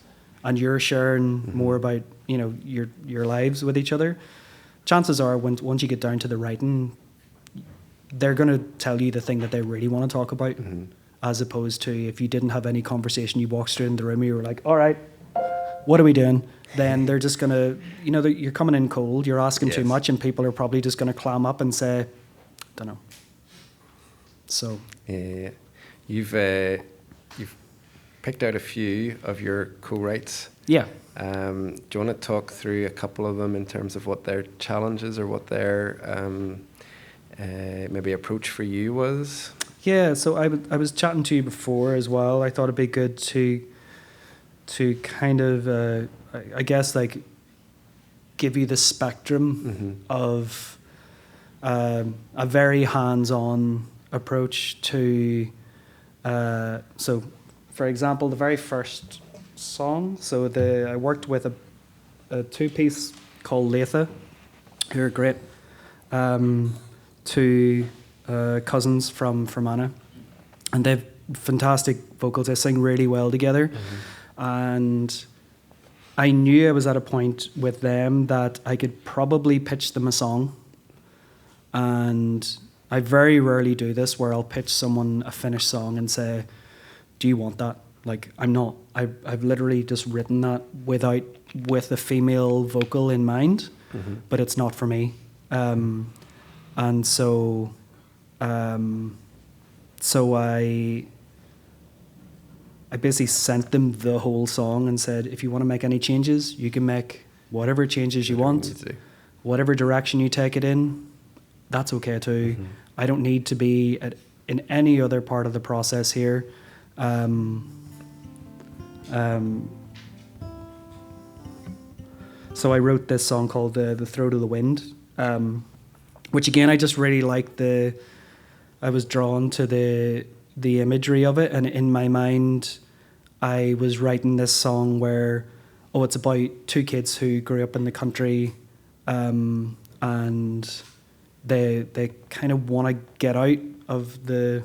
and you're sharing more about, you know, your lives with each other, chances are once you get down to the writing, they're going to tell you the thing that they really want to talk about, as opposed to if you didn't have any conversation, you walked straight in the room and you were like, all right, what are we doing? Then they're just going to, you know, you're coming in cold, you're asking too much, and people are probably just going to clam up and say, don't know. So you've picked out a few of your co-writes. Yeah. Do you want to talk through a couple of them in terms of what their challenges or what their maybe approach for you was? Yeah, so I was chatting to you before as well. I thought it'd be good to kind of, I guess, like, give you the spectrum of a very hands-on approach to, so for example, the very first song, so I worked with a two-piece called Latha, who are great, two cousins from Fermanagh, and they've fantastic vocals. They sing really well together. And I knew I was at a point with them that I could probably pitch them a song. And I very rarely do this, where I'll pitch someone a finished song and say, do you want that? Like, I'm not. I've literally just written that with a female vocal in mind, but it's not for me. And so I basically sent them the whole song and said, if you want to make any changes, you can make whatever changes you want. Whatever direction you take it in, that's okay too. I don't need to be in any other part of the process here. So I wrote this song called The Throat of the Wind, which again, I just really liked I was drawn to the imagery of it, and in my mind, I was writing this song where, it's about two kids who grew up in the country, and they kind of want to get out of the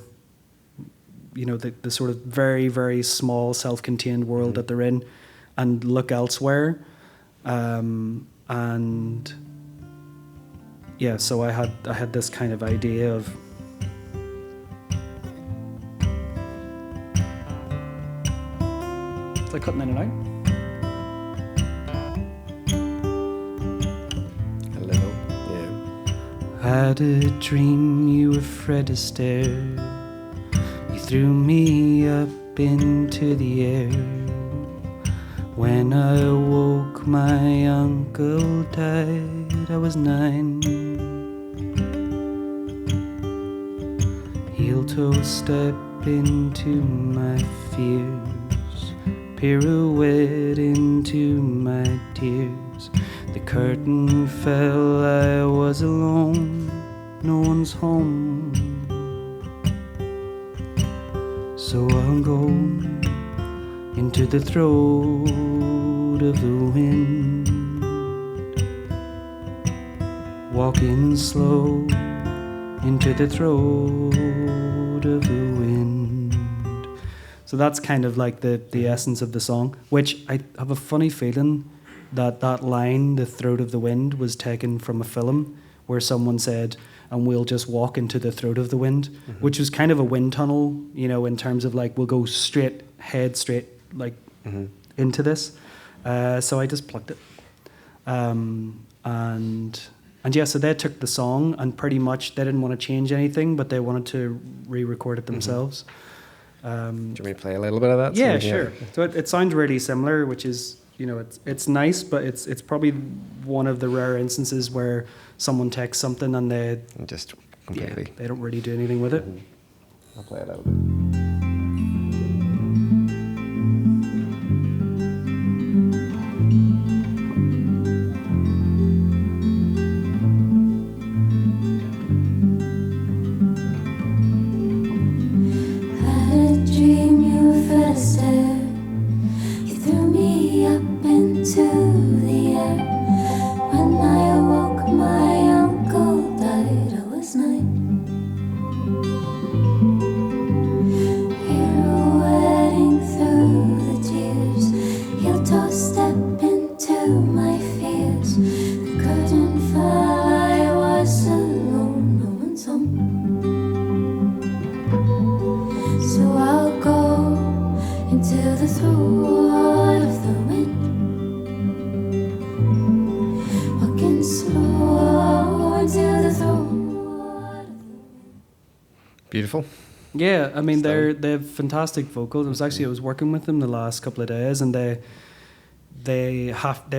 sort of very, very small, self-contained world that they're in, and look elsewhere. And yeah, so I had this kind of idea of, is that cutting in and out? A little, yeah. Had a dream you were Fred Astaire. You threw me up into the air. When I awoke, my uncle died. I was 9. Heel-toe step into my fears, pirouette into my tears. The curtain fell, I was alone, no one's home. So I'll go into the throat of the wind, walking slow into the throat of the wind. So that's kind of like the essence of the song, which I have a funny feeling that line, the throat of the wind, was taken from a film where someone said, and we'll just walk into the throat of the wind, which was kind of a wind tunnel, in terms of like, we'll go head straight like into this. So I just plucked it. And and yeah, so they took the song and pretty much they didn't want to change anything, but they wanted to re-record it themselves. Do you want me to play a little bit of that? Yeah, sure. So it sounds really similar, which is, it's nice, but it's probably one of the rare instances where someone takes something and they Just completely. they don't really do anything with it. I'll play it a little bit. Beautiful. Yeah, I mean they have fantastic vocals. I was working with them the last couple of days, and they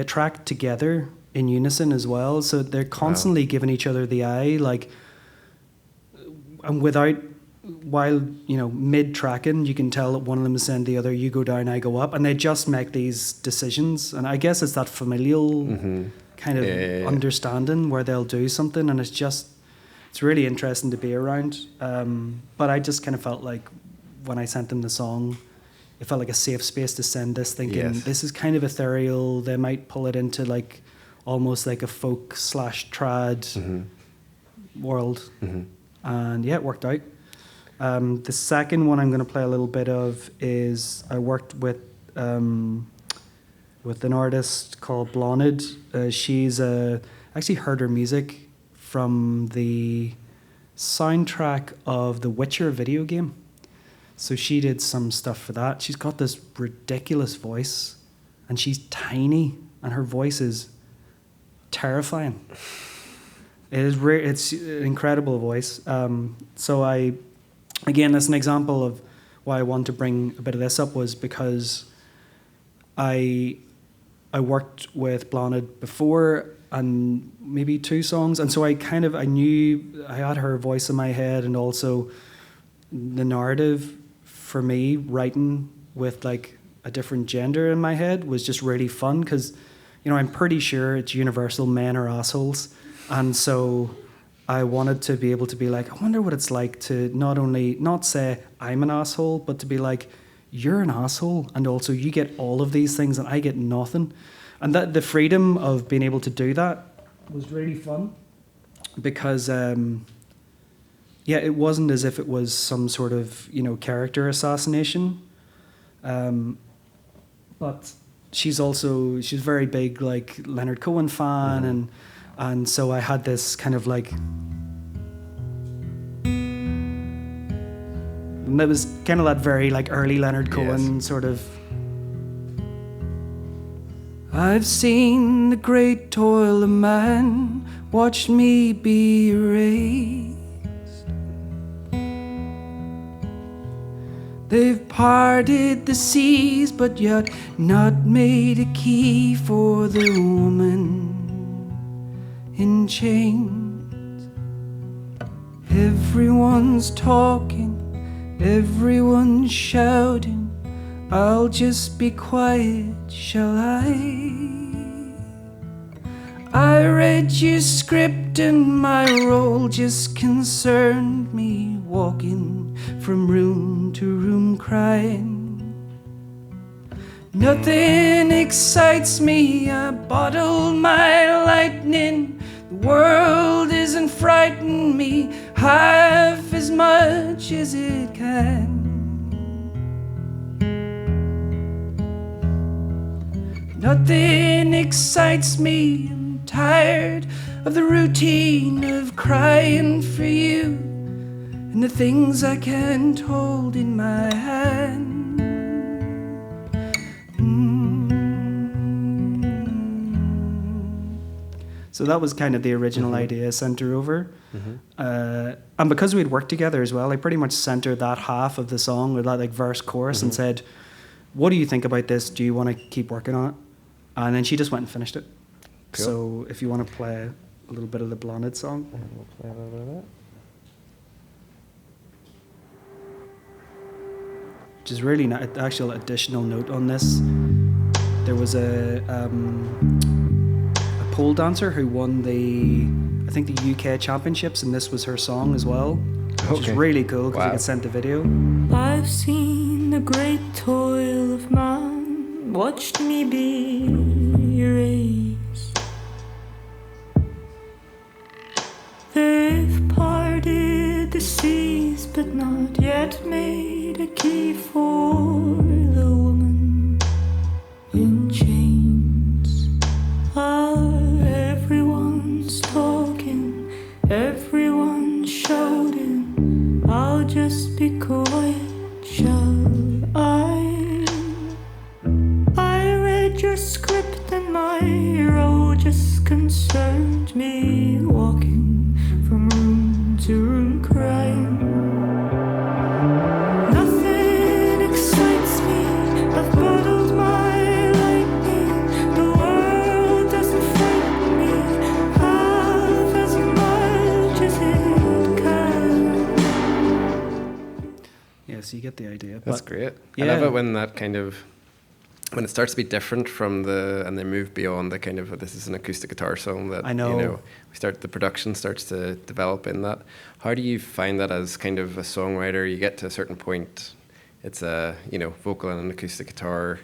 track together in unison as well. So they're constantly giving each other the eye, like, and while mid tracking, you can tell that one of them is saying to the other, "You go down, I go up," and they just make these decisions. And I guess it's that familial kind of understanding where they'll do something, and it's really interesting to be around. But I just kind of felt like when I sent them the song, it felt like a safe space to send this, thinking this is kind of ethereal. They might pull it into like almost like a folk / trad world. And yeah, it worked out. The second one I'm going to play a little bit of is I worked with an artist called Blonid. She's actually heard her music from the soundtrack of the Witcher video game. So she did some stuff for that. She's got this ridiculous voice, and she's tiny, and her voice is terrifying. It's an incredible voice. So again, that's an example of why I wanted to bring a bit of this up, was because I worked with Blonid before, and maybe 2 songs, and so I knew I had her voice in my head, and also the narrative for me writing with like a different gender in my head was just really fun, because I'm pretty sure it's universal, men are assholes, and so I wanted to be able to be like, I wonder what it's like to not say I'm an asshole, but to be like, you're an asshole, and also you get all of these things and I get nothing. And that the freedom of being able to do that was really fun, because it wasn't as if it was some sort of character assassination, but she's very big like Leonard Cohen fan, and so I had this kind of like, and it was kind of that very like early Leonard Cohen sort of. I've seen the great toil of man, watched me be erased. They've parted the seas, but yet not made a key for the woman in chains. Everyone's talking, everyone's shouting, I'll just be quiet, shall I? I read your script and my role just concerned me, walking from room to room crying. Nothing excites me, I bottle my lightning. The world isn't frightening me half as much as it can. Nothing excites me, I'm tired of the routine of crying for you and the things I can't hold in my hand. So that was kind of the original idea, sent her over. And because we'd worked together as well, I pretty much sent her that half of the song, or that like verse chorus, and said, what do you think about this? Do you want to keep working on it? And then she just went and finished it. Cool. So if you want to play a little bit of the Blonded song. We'll play a little bit of that. Which is really not an actual additional note on this. There was a pole dancer who won I think the UK championships, and this was her song as well, which is really cool because you get sent the video. I've seen the great toil of man, watched me be erased. They've parted the seas, but not yet made a key for the woman in chains. Everyone's talking, everyone's shouting. I'll just be quiet, shall I? I read your script and my role just concerned me, walking from room to room crying. Nothing excites me, I've bottled my lightning. The world doesn't frighten me half as much as it can. Yeah, so you get the idea. That's But great. yeah. I love it when that kind of, when it starts to be different from and they move beyond the kind of, this is an acoustic guitar song that, I know. the production starts to develop in that. How do you find that as kind of a songwriter? You get to a certain point, it's a, vocal and an acoustic guitar,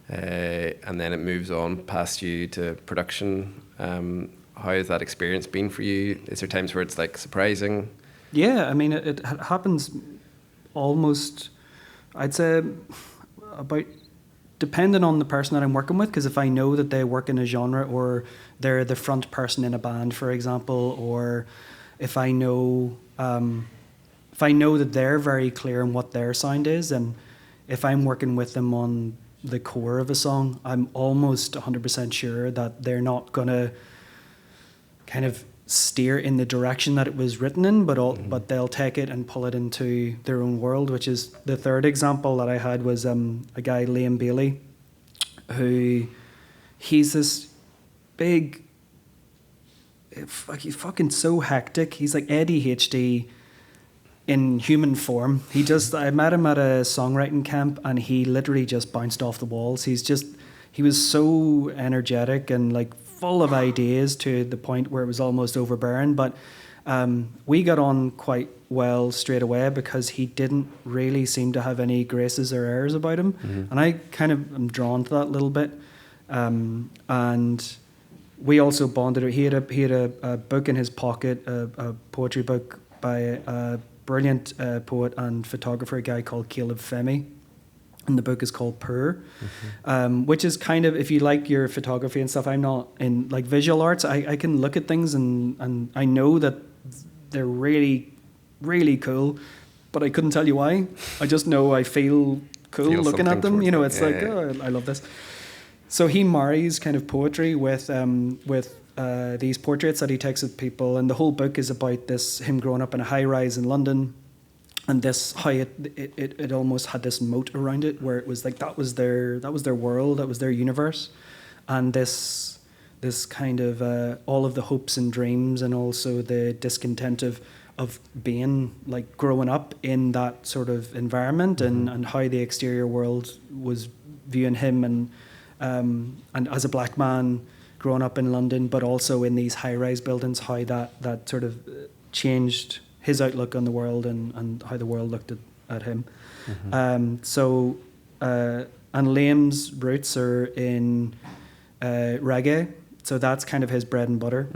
and then it moves on past you to production. How has that experience been for you? Is there times where it's like surprising? Yeah, I mean, it happens almost, I'd say, about, depending on the person that I'm working with, because if I know that they work in a genre, or they're the front person in a band, for example, or if I know that they're very clear on what their sound is, and if I'm working with them on the core of a song, I'm almost 100% sure that they're not going to kind of steer in the direction that it was written in, but they'll take it and pull it into their own world, which is the third example that I had was a guy, Liam Bailey, who he's this big, he's fucking so hectic. He's like ADHD in human form. I met him at a songwriting camp, and he literally just bounced off the walls. He was so energetic and like full of ideas to the point where it was almost overbearing. But we got on quite well straight away because he didn't really seem to have any graces or airs about him. And I kind of am drawn to that a little bit. And we also bonded. He had a book in his pocket, a poetry book by a brilliant poet and photographer, a guy called Caleb Femi. And the book is called Purr, which is kind of, if you like your photography and stuff, I'm not in like visual arts. I can look at things and I know that they're really, really cool, but I couldn't tell you why. I just know I feel cool looking at them. It's oh, I love this. So he marries kind of poetry with these portraits that he takes of people, and the whole book is about him growing up in a high rise in London. And how it almost had this moat around it, where it was like that was their world, that was their universe, and this kind of all of the hopes and dreams, and also the discontent of being like growing up in that sort of environment, and how the exterior world was viewing him, and as a black man growing up in London, but also in these high rise buildings, how that sort of changed his outlook on the world, and how the world looked at him. And Liam's roots are in reggae, so that's kind of his bread and butter.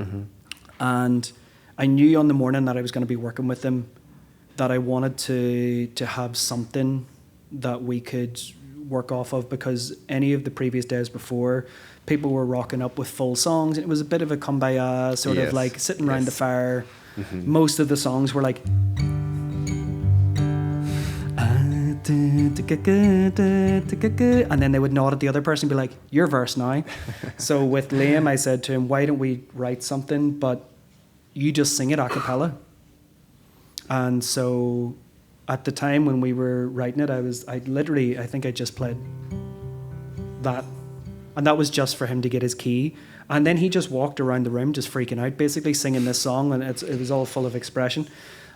And I knew on the morning that I was going to be working with him that I wanted to have something that we could work off of, because any of the previous days before, people were rocking up with full songs, and it was a bit of a kumbaya, sort of like sitting around the fire. Most of the songs were like, I and then they would nod at the other person and be like, your verse now. So with Liam, I said to him, why don't we write something, but you just sing it a cappella. And so at the time when we were writing it, I think I just played that. And that was just for him to get his key. And then he just walked around the room just freaking out, basically singing this song, and it was all full of expression.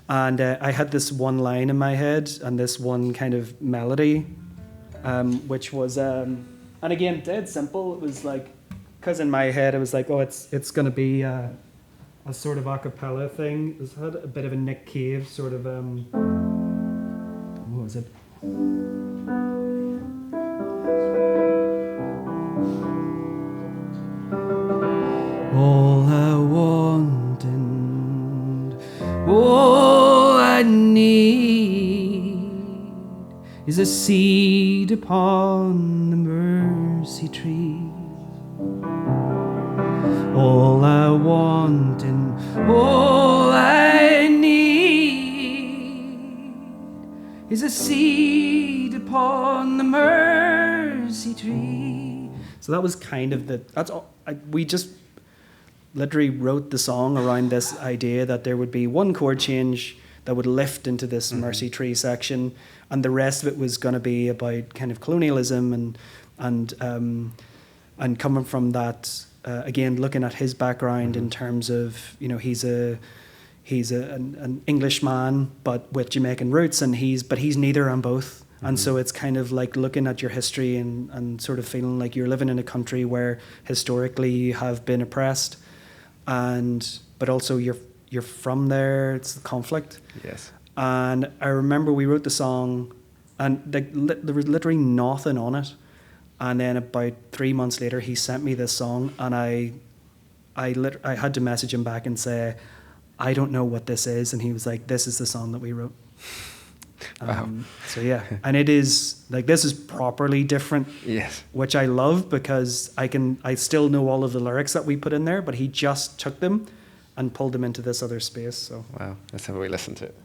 And I had this one line in my head and this one kind of melody, which was, and again, dead simple. It was like, because in my head, it was like, oh, it's going to be a sort of a cappella thing. It had a bit of a Nick Cave sort of, what was it? All I want and all I need is a seed upon the mercy tree. All I want and all I need is a seed upon the mercy tree. So that was kind of we just literally wrote the song around this idea that there would be one chord change that would lift into this mercy tree section, and the rest of it was going to be about kind of colonialism and coming from that, again, looking at his background in terms of, you know, he's an Englishman but with Jamaican roots, but he's neither and both. And so it's kind of like looking at your history and sort of feeling like you're living in a country where historically you have been oppressed, but also you're from there. It's the conflict. Yes. And I remember we wrote the song, and there was literally nothing on it. And then about 3 months later, he sent me this song, and I had to message him back and say, I don't know what this is. And he was like, this is the song that we wrote. Wow. So yeah, and it is like, this is properly different. Yes. Which I love, because I still know all of the lyrics that we put in there, but he just took them and pulled them into this other space. So Wow, let's have a wee listen to it.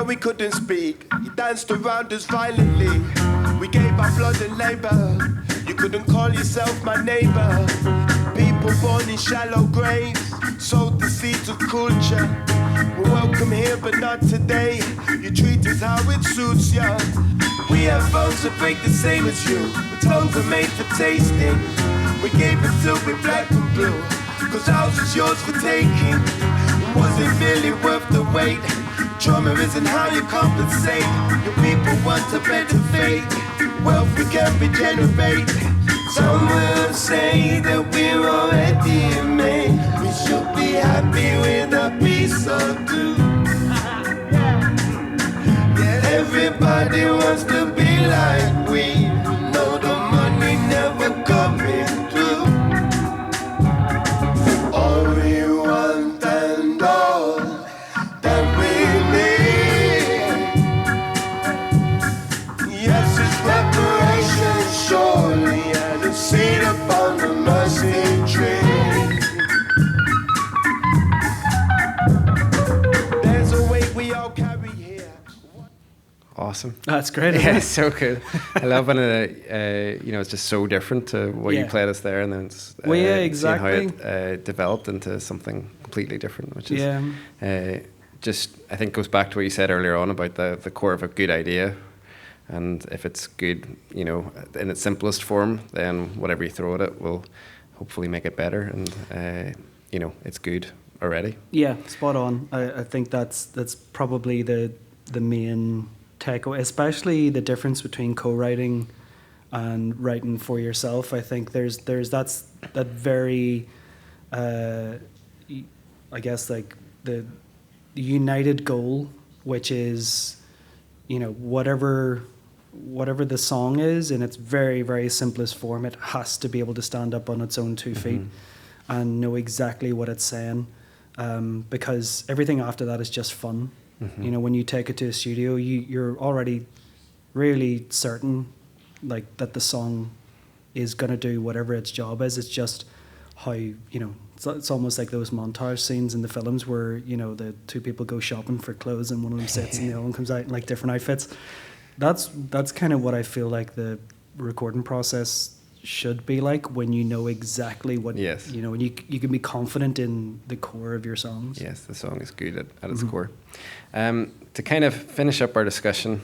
We couldn't speak. You danced around us violently. We gave our blood and labor. You couldn't call yourself my neighbor. People born in shallow graves sowed the seeds of culture. We're welcome here, but not today. You treat us how it suits ya. We have bones that break the same as you, but tongues are made for tasting. We gave it till we're black and blue, cause ours is yours for taking. Was it really worth the wait? Trauma isn't how you compensate. Your people want a better fate. Wealth we can regenerate. Some will say that we're already made. We should be happy with a piece or two. Yeah, everybody wants to be like we. Know the money never coming through. All we want and all that we reparations, surely, and a seed upon the mercy tree. There's a weight we all carry here. Awesome. that's great. Yeah, it's so good. I love when it's just so different to what you played us there, and then it's, exactly. seeing how it developed into something completely different, which is just, I think, goes back to what you said earlier on about the core of a good idea. And if it's good, you know, in its simplest form, then whatever you throw at it will hopefully make it better. And, it's good already. Yeah, spot on. I think that's probably the main takeaway, especially the difference between co-writing and writing for yourself. I think there's that very, I guess, like the united goal, which is, whatever the song is in its very, very simplest form, it has to be able to stand up on its own 2 feet and know exactly what it's saying, because everything after that is just fun. When you take it to a studio, you're already really certain that the song is going to do whatever its job is. It's just how, it's almost like those montage scenes in the films where, the two people go shopping for clothes and one of them sits and the other one comes out in different outfits. That's kind of what I feel like the recording process should be like, when you know exactly what, and you can be confident in the core of your songs. Yes, the song is good at its core. To kind of finish up our discussion,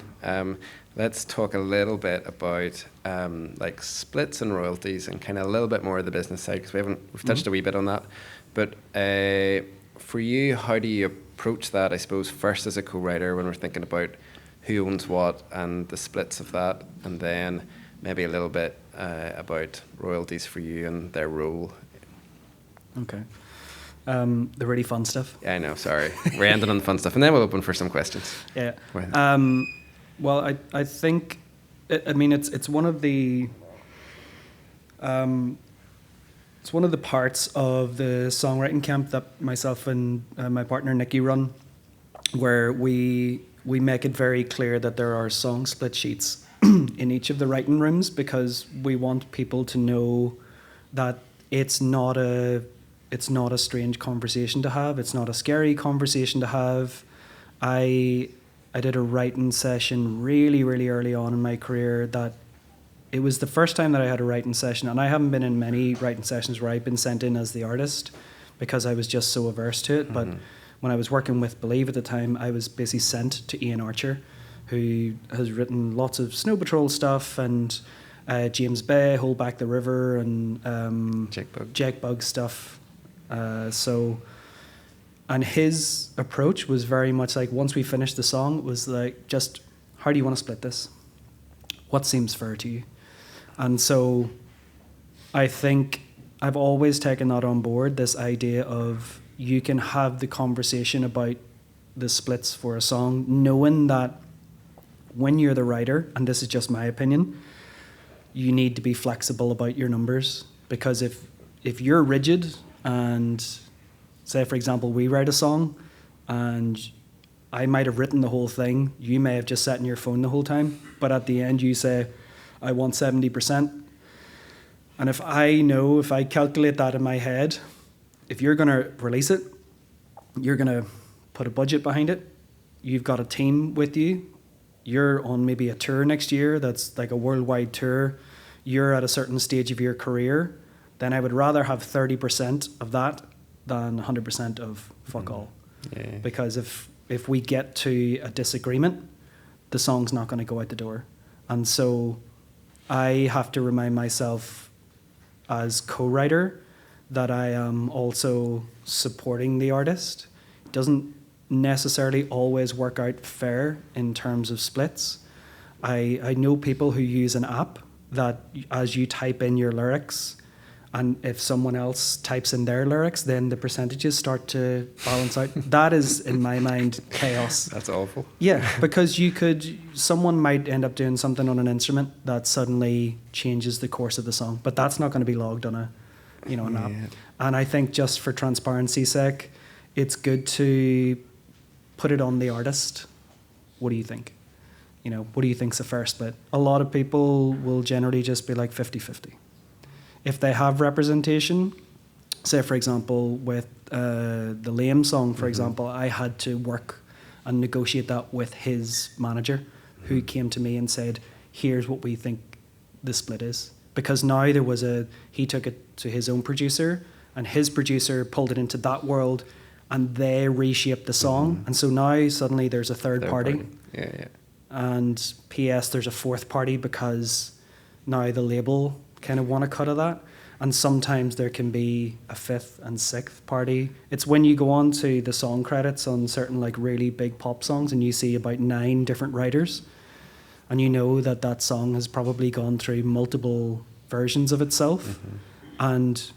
let's talk a little bit about splits and royalties, and kind of a little bit more of the business side, because we've touched a wee bit on that. But for you, how do you approach that, I suppose, first as a co-writer, when we're thinking about who owns what and the splits of that, and then maybe a little bit about royalties for you and their role? Okay. The really fun stuff. Yeah, I know, sorry. We're ending on the fun stuff, and then we'll open for some questions. Yeah. Well, I think, it's one of the it's one of the parts of the songwriting camp that myself and my partner Nikki run, where we make it very clear that there are song split sheets in each of the writing rooms, because we want people to know that it's not a strange conversation to have. It's not a scary conversation to have. I did a writing session really, really early on in my career that it was the first time that I had a writing session, and I haven't been in many writing sessions where I've been sent in as the artist because I was just so averse to it. But when I was working with Believe at the time, I was basically sent to Ian Archer, who has written lots of Snow Patrol stuff and James Bay, Hold Back the River, and Jake Bug stuff. And his approach was very much like, once we finished the song, it was like, just, how do you want to split this? What seems fair to you? And so I think I've always taken that on board, this idea of you can have the conversation about the splits for a song, knowing that when you're the writer, and this is just my opinion, you need to be flexible about your numbers. Because if you're rigid, and say, for example, we write a song and I might have written the whole thing, you may have just sat in your phone the whole time, but at the end you say, I want 70%. And if I calculate that in my head, if you're going to release it, you're going to put a budget behind it, you've got a team with you, you're on maybe a tour next year that's like a worldwide tour, you're at a certain stage of your career, then I would rather have 30% of that than 100% of fuck all. Yeah. Because if we get to a disagreement, the song's not going to go out the door. And so I have to remind myself as co-writer that I am also supporting the artist. It doesn't necessarily always work out fair in terms of splits. I know people who use an app that as you type in your lyrics, and if someone else types in their lyrics, then the percentages start to balance out. That is, in my mind, chaos. That's awful. Yeah, because someone might end up doing something on an instrument that suddenly changes the course of the song, but that's not going to be logged on an app. And I think just for transparency's sake, it's good to put it on the artist. What do you think? What do you think's a fair split? A lot of people will generally just be like 50-50. If they have representation, say for example with the Lame song, for example, I had to work and negotiate that with his manager, who came to me and said, here's what we think the split is. Because now he took it to his own producer, and his producer pulled it into that world, and they reshaped the song. And so now suddenly there's a third party. Yeah. And P.S. there's a fourth party, because now the label kind of want a cut of that, and sometimes there can be a fifth and sixth party. It's when you go on to the song credits on certain like really big pop songs and you see about 9 different writers, and you know that song has probably gone through multiple versions of itself. And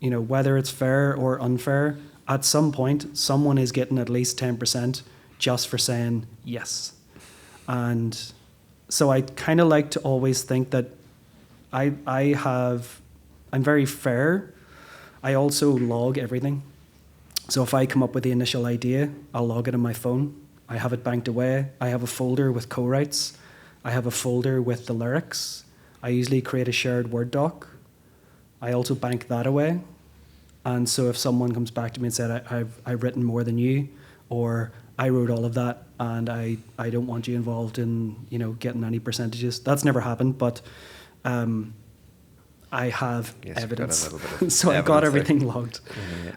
whether it's fair or unfair, at some point, someone is getting at least 10% just for saying yes. And so I kind of like to always think that I'm very fair. I also log everything. So if I come up with the initial idea, I'll log it on my phone. I have it banked away. I have a folder with co-writes. I have a folder with the lyrics. I usually create a shared Word doc. I also bank that away. And so if someone comes back to me and said, I've written more than you, or I wrote all of that and I don't want you involved in, getting any percentages. That's never happened, but I have evidence. So I got everything logged.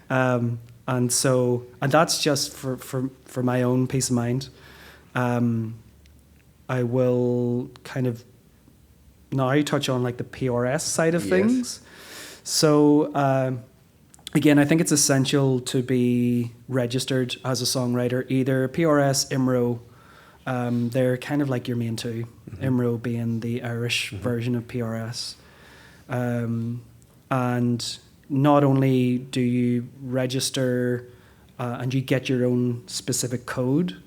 And that's just for my own peace of mind. I will kind of now touch on like the PRS side of things. So again, I think it's essential to be registered as a songwriter, either PRS, IMRO. They're kind of like your main two, IMRO being the Irish version of PRS. And not only do you register and you get your own specific code,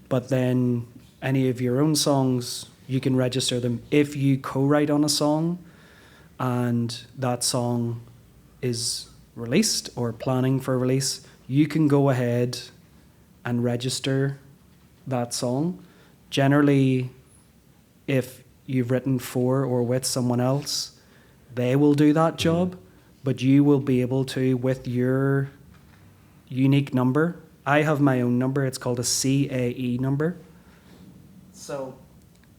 but then any of your own songs, you can register them if you co-write on a song and that song is released or planning for release, you can go ahead and register that song. Generally, if you've written for or with someone else, they will do that job, but you will be able to with your unique number. I have my own number. It's called a CAE number. So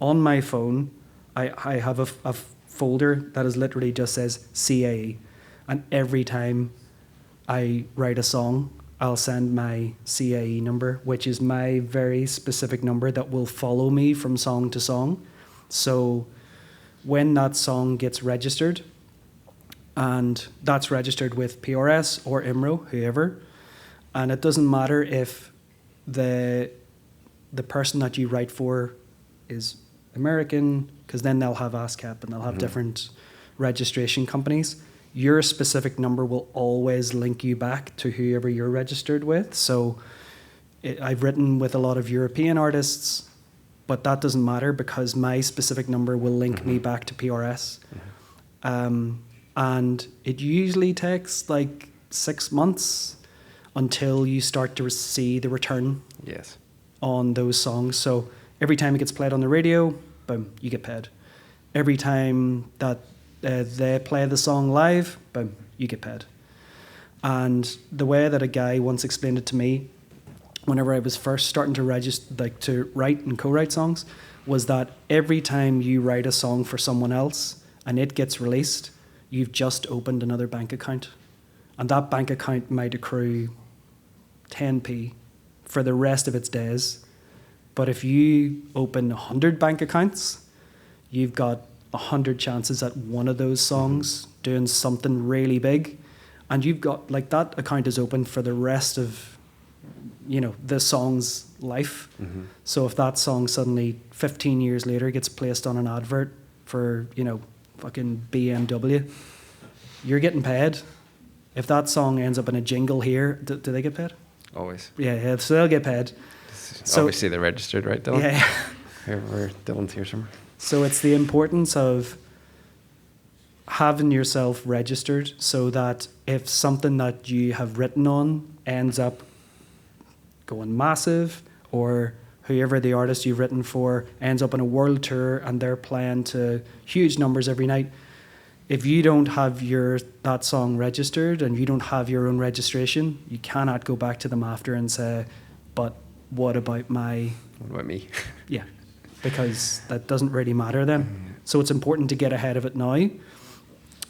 on my phone, I have a folder that is literally just says CAE. And every time I write a song, I'll send my CAE number, which is my very specific number that will follow me from song to song. So when that song gets registered, and that's registered with PRS or IMRO, whoever, and it doesn't matter if the person that you write for is American, because then they'll have ASCAP and they'll have different registration companies. Your specific number will always link you back to whoever you're registered with. So I've written with a lot of European artists, but that doesn't matter because my specific number will link me back to PRS. And it usually takes like 6 months until you start to see the return on those songs. So every time it gets played on the radio, boom, you get paid. Every time that they play the song live, boom, you get paid. And the way that a guy once explained it to me, whenever I was first starting to register, like to write and co-write songs, was that every time you write a song for someone else and it gets released, you've just opened another bank account. And that bank account might accrue 10p for the rest of its days. But if you open 100 bank accounts, you've got 100 chances at one of those songs doing something really big. And you've got, like, that account is open for the rest of, the song's life. So if that song suddenly 15 years later gets placed on an advert for, fucking BMW, you're getting paid. If that song ends up in a jingle here, do they get paid? Always. Yeah, so they'll get paid. So, obviously they're registered, right, Dylan? Yeah. We're Dylan's here somewhere. So it's the importance of having yourself registered so that if something that you have written on ends up going massive, or whoever the artist you've written for ends up on a world tour and they're playing to huge numbers every night, if you don't have that song registered and you don't have your own registration, you cannot go back to them after and say, but what about me? Yeah, because that doesn't really matter then. So it's important to get ahead of it now.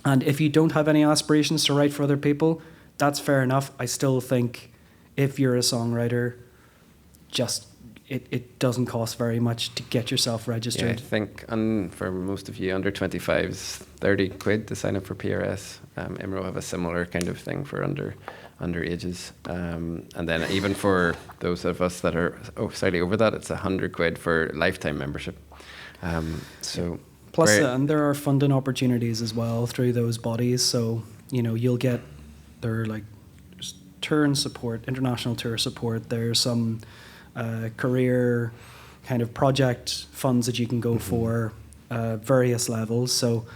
And if you don't have any aspirations to write for other people, that's fair enough. I still think if you're a songwriter, it doesn't cost very much to get yourself registered. Yeah, I think, and for most of you under 25s, 30 quid to sign up for PRS. IMRO have a similar kind of thing for underages. And then even for those of us that are slightly over that, it's 100 quid for lifetime membership. Plus, and there are funding opportunities as well through those bodies. So, you'll get, they're like tour and support, international tour support. There's some career kind of project funds that you can go for, various levels. So,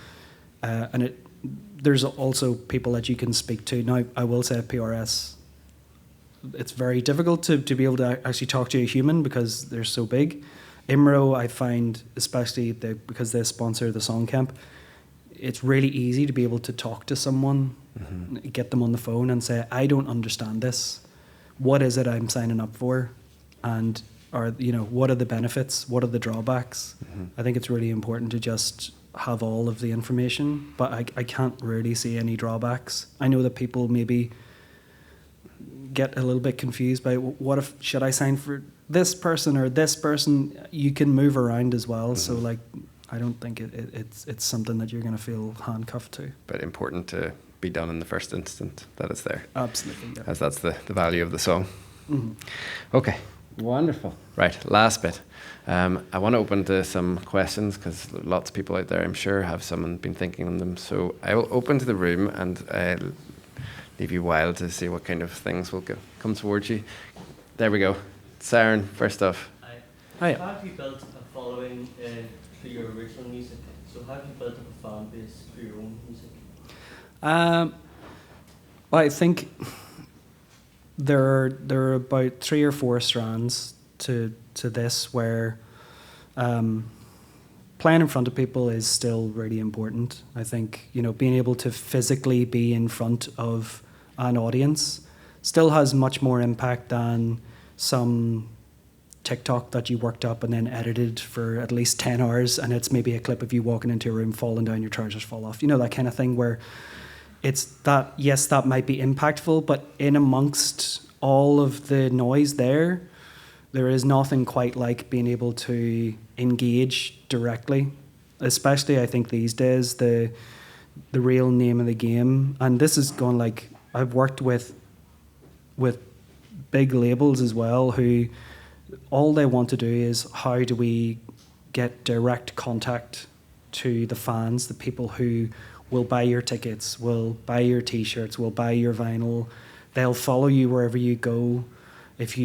there's also people that you can speak to. Now, I will say PRS, it's very difficult to be able to actually talk to a human because they're so big. IMRO, I find, especially because they sponsor the song camp, it's really easy to be able to talk to someone, get them on the phone and say, I don't understand this. What is it I'm signing up for? And what are the benefits? What are the drawbacks? I think it's really important to just have all of the information, but I can't really see any drawbacks. I know that people maybe get a little bit confused by what if, should I sign for this person or this person? You can move around as well. So like, I don't think it's something that you're going to feel handcuffed to. But important to be done in the first instant that it's there. Absolutely. Yeah. As that's the value of the song. Okay. Wonderful. Right, last bit. I want to open to some questions because lots of people out there, I'm sure, have someone been thinking on them. So I will open to the room and I'll leave you a while to see what kind of things will come towards you. There we go. Ciaran, first off. Hi. How have you built a following through your original music? So how have you built up a fan base for your own music? Well, I think there are about 3 or 4 strands to this where playing in front of people is still really important. I think, being able to physically be in front of an audience still has much more impact than some TikTok that you worked up and then edited for at least 10 hours and it's maybe a clip of you walking into a room, falling down, your trousers fall off. That kind of thing where it's that, yes, that might be impactful, but in amongst all of the noise there is nothing quite like being able to engage directly, especially I think these days, the real name of the game. And this is going like, I've worked with big labels as well who all they want to do is how do we get direct contact to the fans, the people who will buy your tickets, will buy your t-shirts, will buy your vinyl. They'll follow you wherever you go. If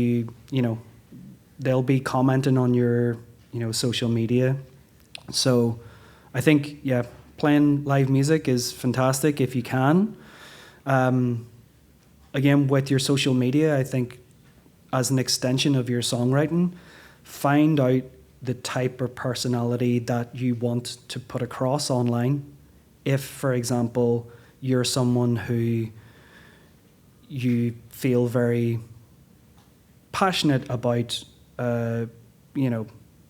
they'll be commenting on your, social media. So I think, yeah, playing live music is fantastic if you can. Again, with your social media, I think as an extension of your songwriting, find out the type of personality that you want to put across online. If, for example, you're someone who you feel very passionate about,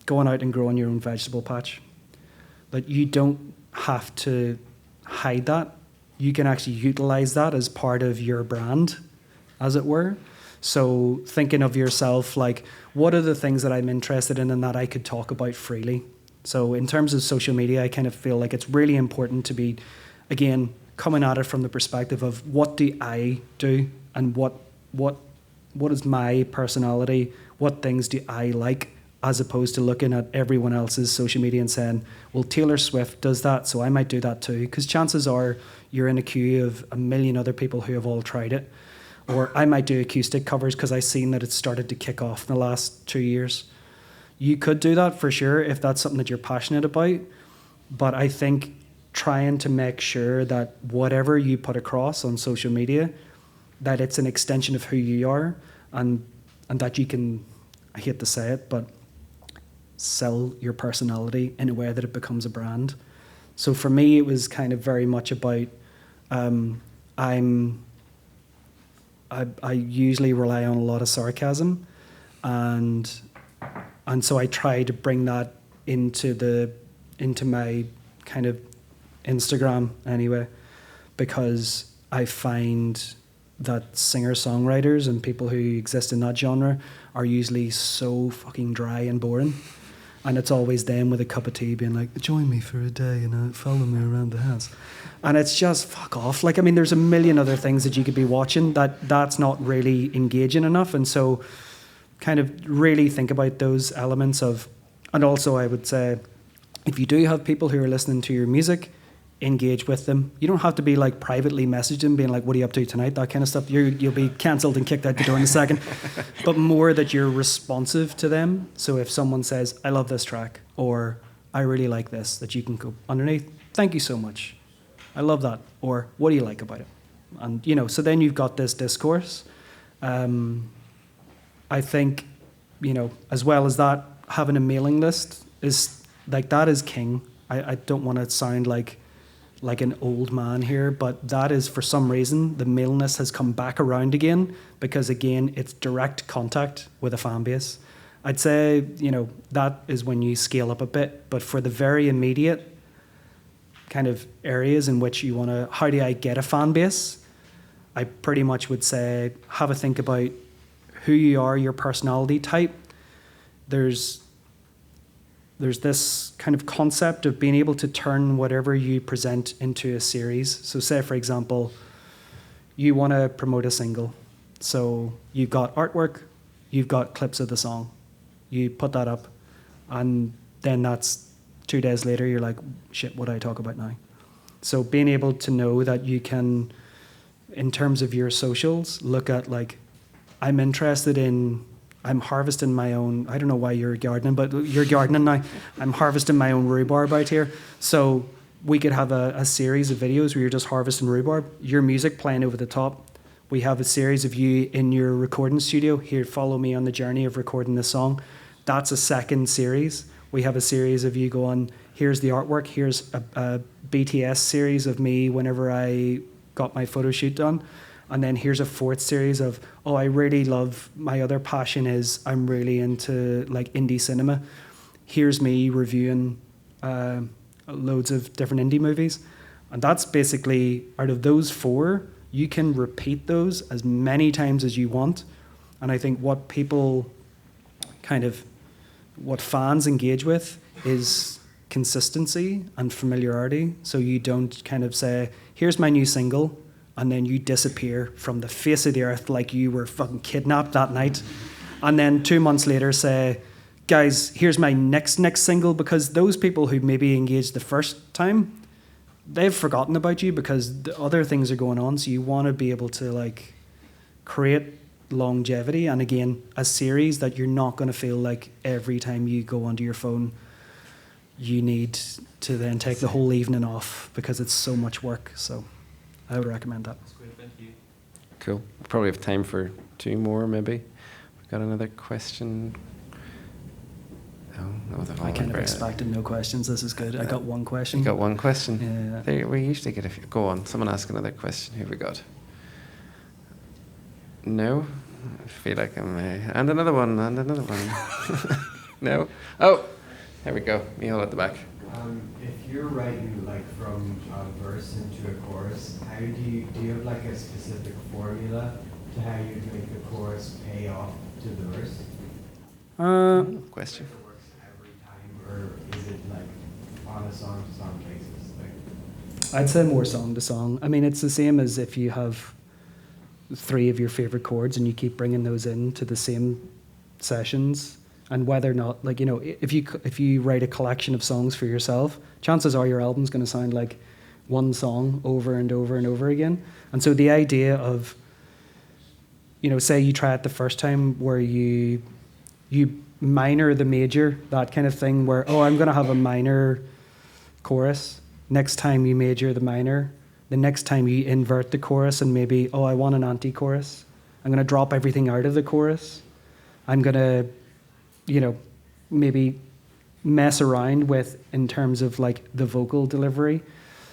going out and growing your own vegetable patch, that you don't have to hide that. You can actually utilize that as part of your brand, as it were. So thinking of yourself like, what are the things that I'm interested in and that I could talk about freely? So in terms of social media, I kind of feel like it's really important to be, again, coming at it from the perspective of what do I do and what is my personality, what things do I like, as opposed to looking at everyone else's social media and saying, well, Taylor Swift does that, so I might do that too. Because chances are you're in a queue of a million other people who have all tried it. Or I might do acoustic covers because I've seen that it's started to kick off in the last 2 years. You could do that for sure if that's something that you're passionate about. But I think trying to make sure that whatever you put across on social media, that it's an extension of who you are and that you can, I hate to say it, but sell your personality in a way that it becomes a brand. So for me, it was kind of very much about I usually rely on a lot of sarcasm, and so I try to bring that into my kind of Instagram anyway, because I find that singer-songwriters and people who exist in that genre are usually so fucking dry and boring. And it's always them with a cup of tea being like, join me for a day and follow me around the house. And it's just, fuck off. Like, I mean, there's a million other things that you could be watching that's not really engaging enough. And so kind of really think about those elements of, and also I would say, if you do have people who are listening to your music, engage with them. You don't have to be like privately message them, being like, "What are you up to tonight?" That kind of stuff. You'll be cancelled and kicked out the door in a second. But more that you're responsive to them. So if someone says, "I love this track," or "I really like this," that you can go underneath, "Thank you so much. I love that," or "What do you like about it?" And so then you've got this discourse. I think, as well as that, having a mailing list is like, that is king. I don't want to sound like an old man here, but that is, for some reason, the mailing list has come back around again, because again, it's direct contact with a fan base. I'd say, that is when you scale up a bit, but for the very immediate kind of areas in which you want to, how do I get a fan base? I pretty much would say, have a think about who you are, your personality type. There's this kind of concept of being able to turn whatever you present into a series. So say, for example, you want to promote a single. So you've got artwork, you've got clips of the song. You put that up, and then that's 2 days later, you're like, shit, what do I talk about now? So being able to know that you can, in terms of your socials, look at like, I'm harvesting my own, I don't know why you're gardening, but you're gardening now. I'm harvesting my own rhubarb out here. So we could have a series of videos where you're just harvesting rhubarb, your music playing over the top. We have a series of you in your recording studio. Here, follow me on the journey of recording this song. That's a second series. We have a series of you going, here's the artwork, here's a BTS series of me whenever I got my photo shoot done. And then here's a fourth series of, I really love, my other passion is I'm really into like indie cinema. Here's me reviewing loads of different indie movies. And that's basically, out of those 4, you can repeat those as many times as you want. And I think what fans engage with is consistency and familiarity. So you don't kind of say, here's my new single, and then you disappear from the face of the earth like you were fucking kidnapped that night. And then 2 months later say, guys, here's my next single, because those people who maybe engaged the first time, they've forgotten about you because the other things are going on. So you want to be able to like create longevity, and again, a series that you're not going to feel like every time you go onto your phone, you need to then take the whole evening off because it's so much work. So I would recommend that. That's great, thank you. Cool. We probably have time for 2 more, maybe. We've got another question. No, they've all I kind of been expected no questions. This is good. I got one question. You got one question? Yeah. We usually get a few. Go on. Someone ask another question. Who have we got? No? I feel like I'm... and another one. No? Oh! There we go. Neil at the back. If you're writing like from a verse into a chorus, how do you have like a specific formula to how you make the chorus pay off to the verse? Question. If it works every time, or is it like on a song to song basis? Like, I'd say more song to song. I mean, it's the same as if you have 3 of your favorite chords and you keep bringing those into the same sessions. And whether or not, like, if you write a collection of songs for yourself, chances are your album's going to sound like one song over and over and over again. And so the idea of, say you try it the first time where you minor the major, that kind of thing where, I'm going to have a minor chorus. Next time you major the minor. The next time you invert the chorus and maybe, I want an anti-chorus. I'm going to drop everything out of the chorus. I'm going to maybe mess around with in terms of like the vocal delivery.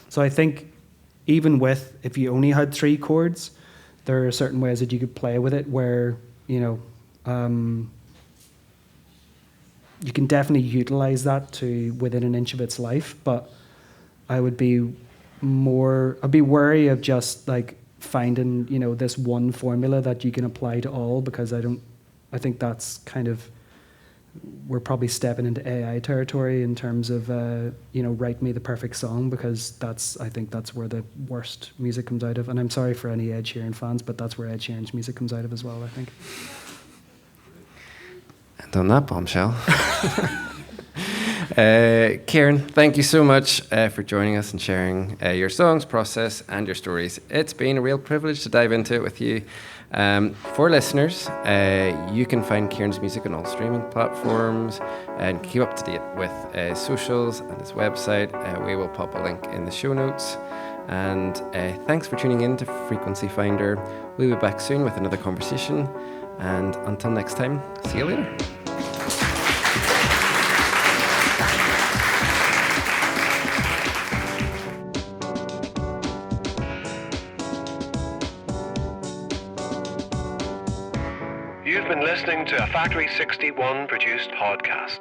So I think even if you only had 3 chords, there are certain ways that you could play with it where, you can definitely utilize that to within an inch of its life. But I'd be wary of just like finding, this one formula that you can apply to all, because I think that's kind of, we're probably stepping into AI territory in terms of, write me the perfect song, because I think that's where the worst music comes out of. And I'm sorry for any Ed Sheeran fans, but that's where Ed Sheeran's music comes out of as well, I think. And on that bombshell. Ciaran, thank you so much for joining us and sharing your songs, process, and your stories. It's been a real privilege to dive into it with you. For listeners, you can find Ciaran's music on all streaming platforms and keep up to date with socials and his website. We will pop a link in the show notes. And thanks for tuning in to Frequency Finder. We'll be back soon with another conversation. And until next time, see you later. You've been listening to a Factory 61 produced podcast.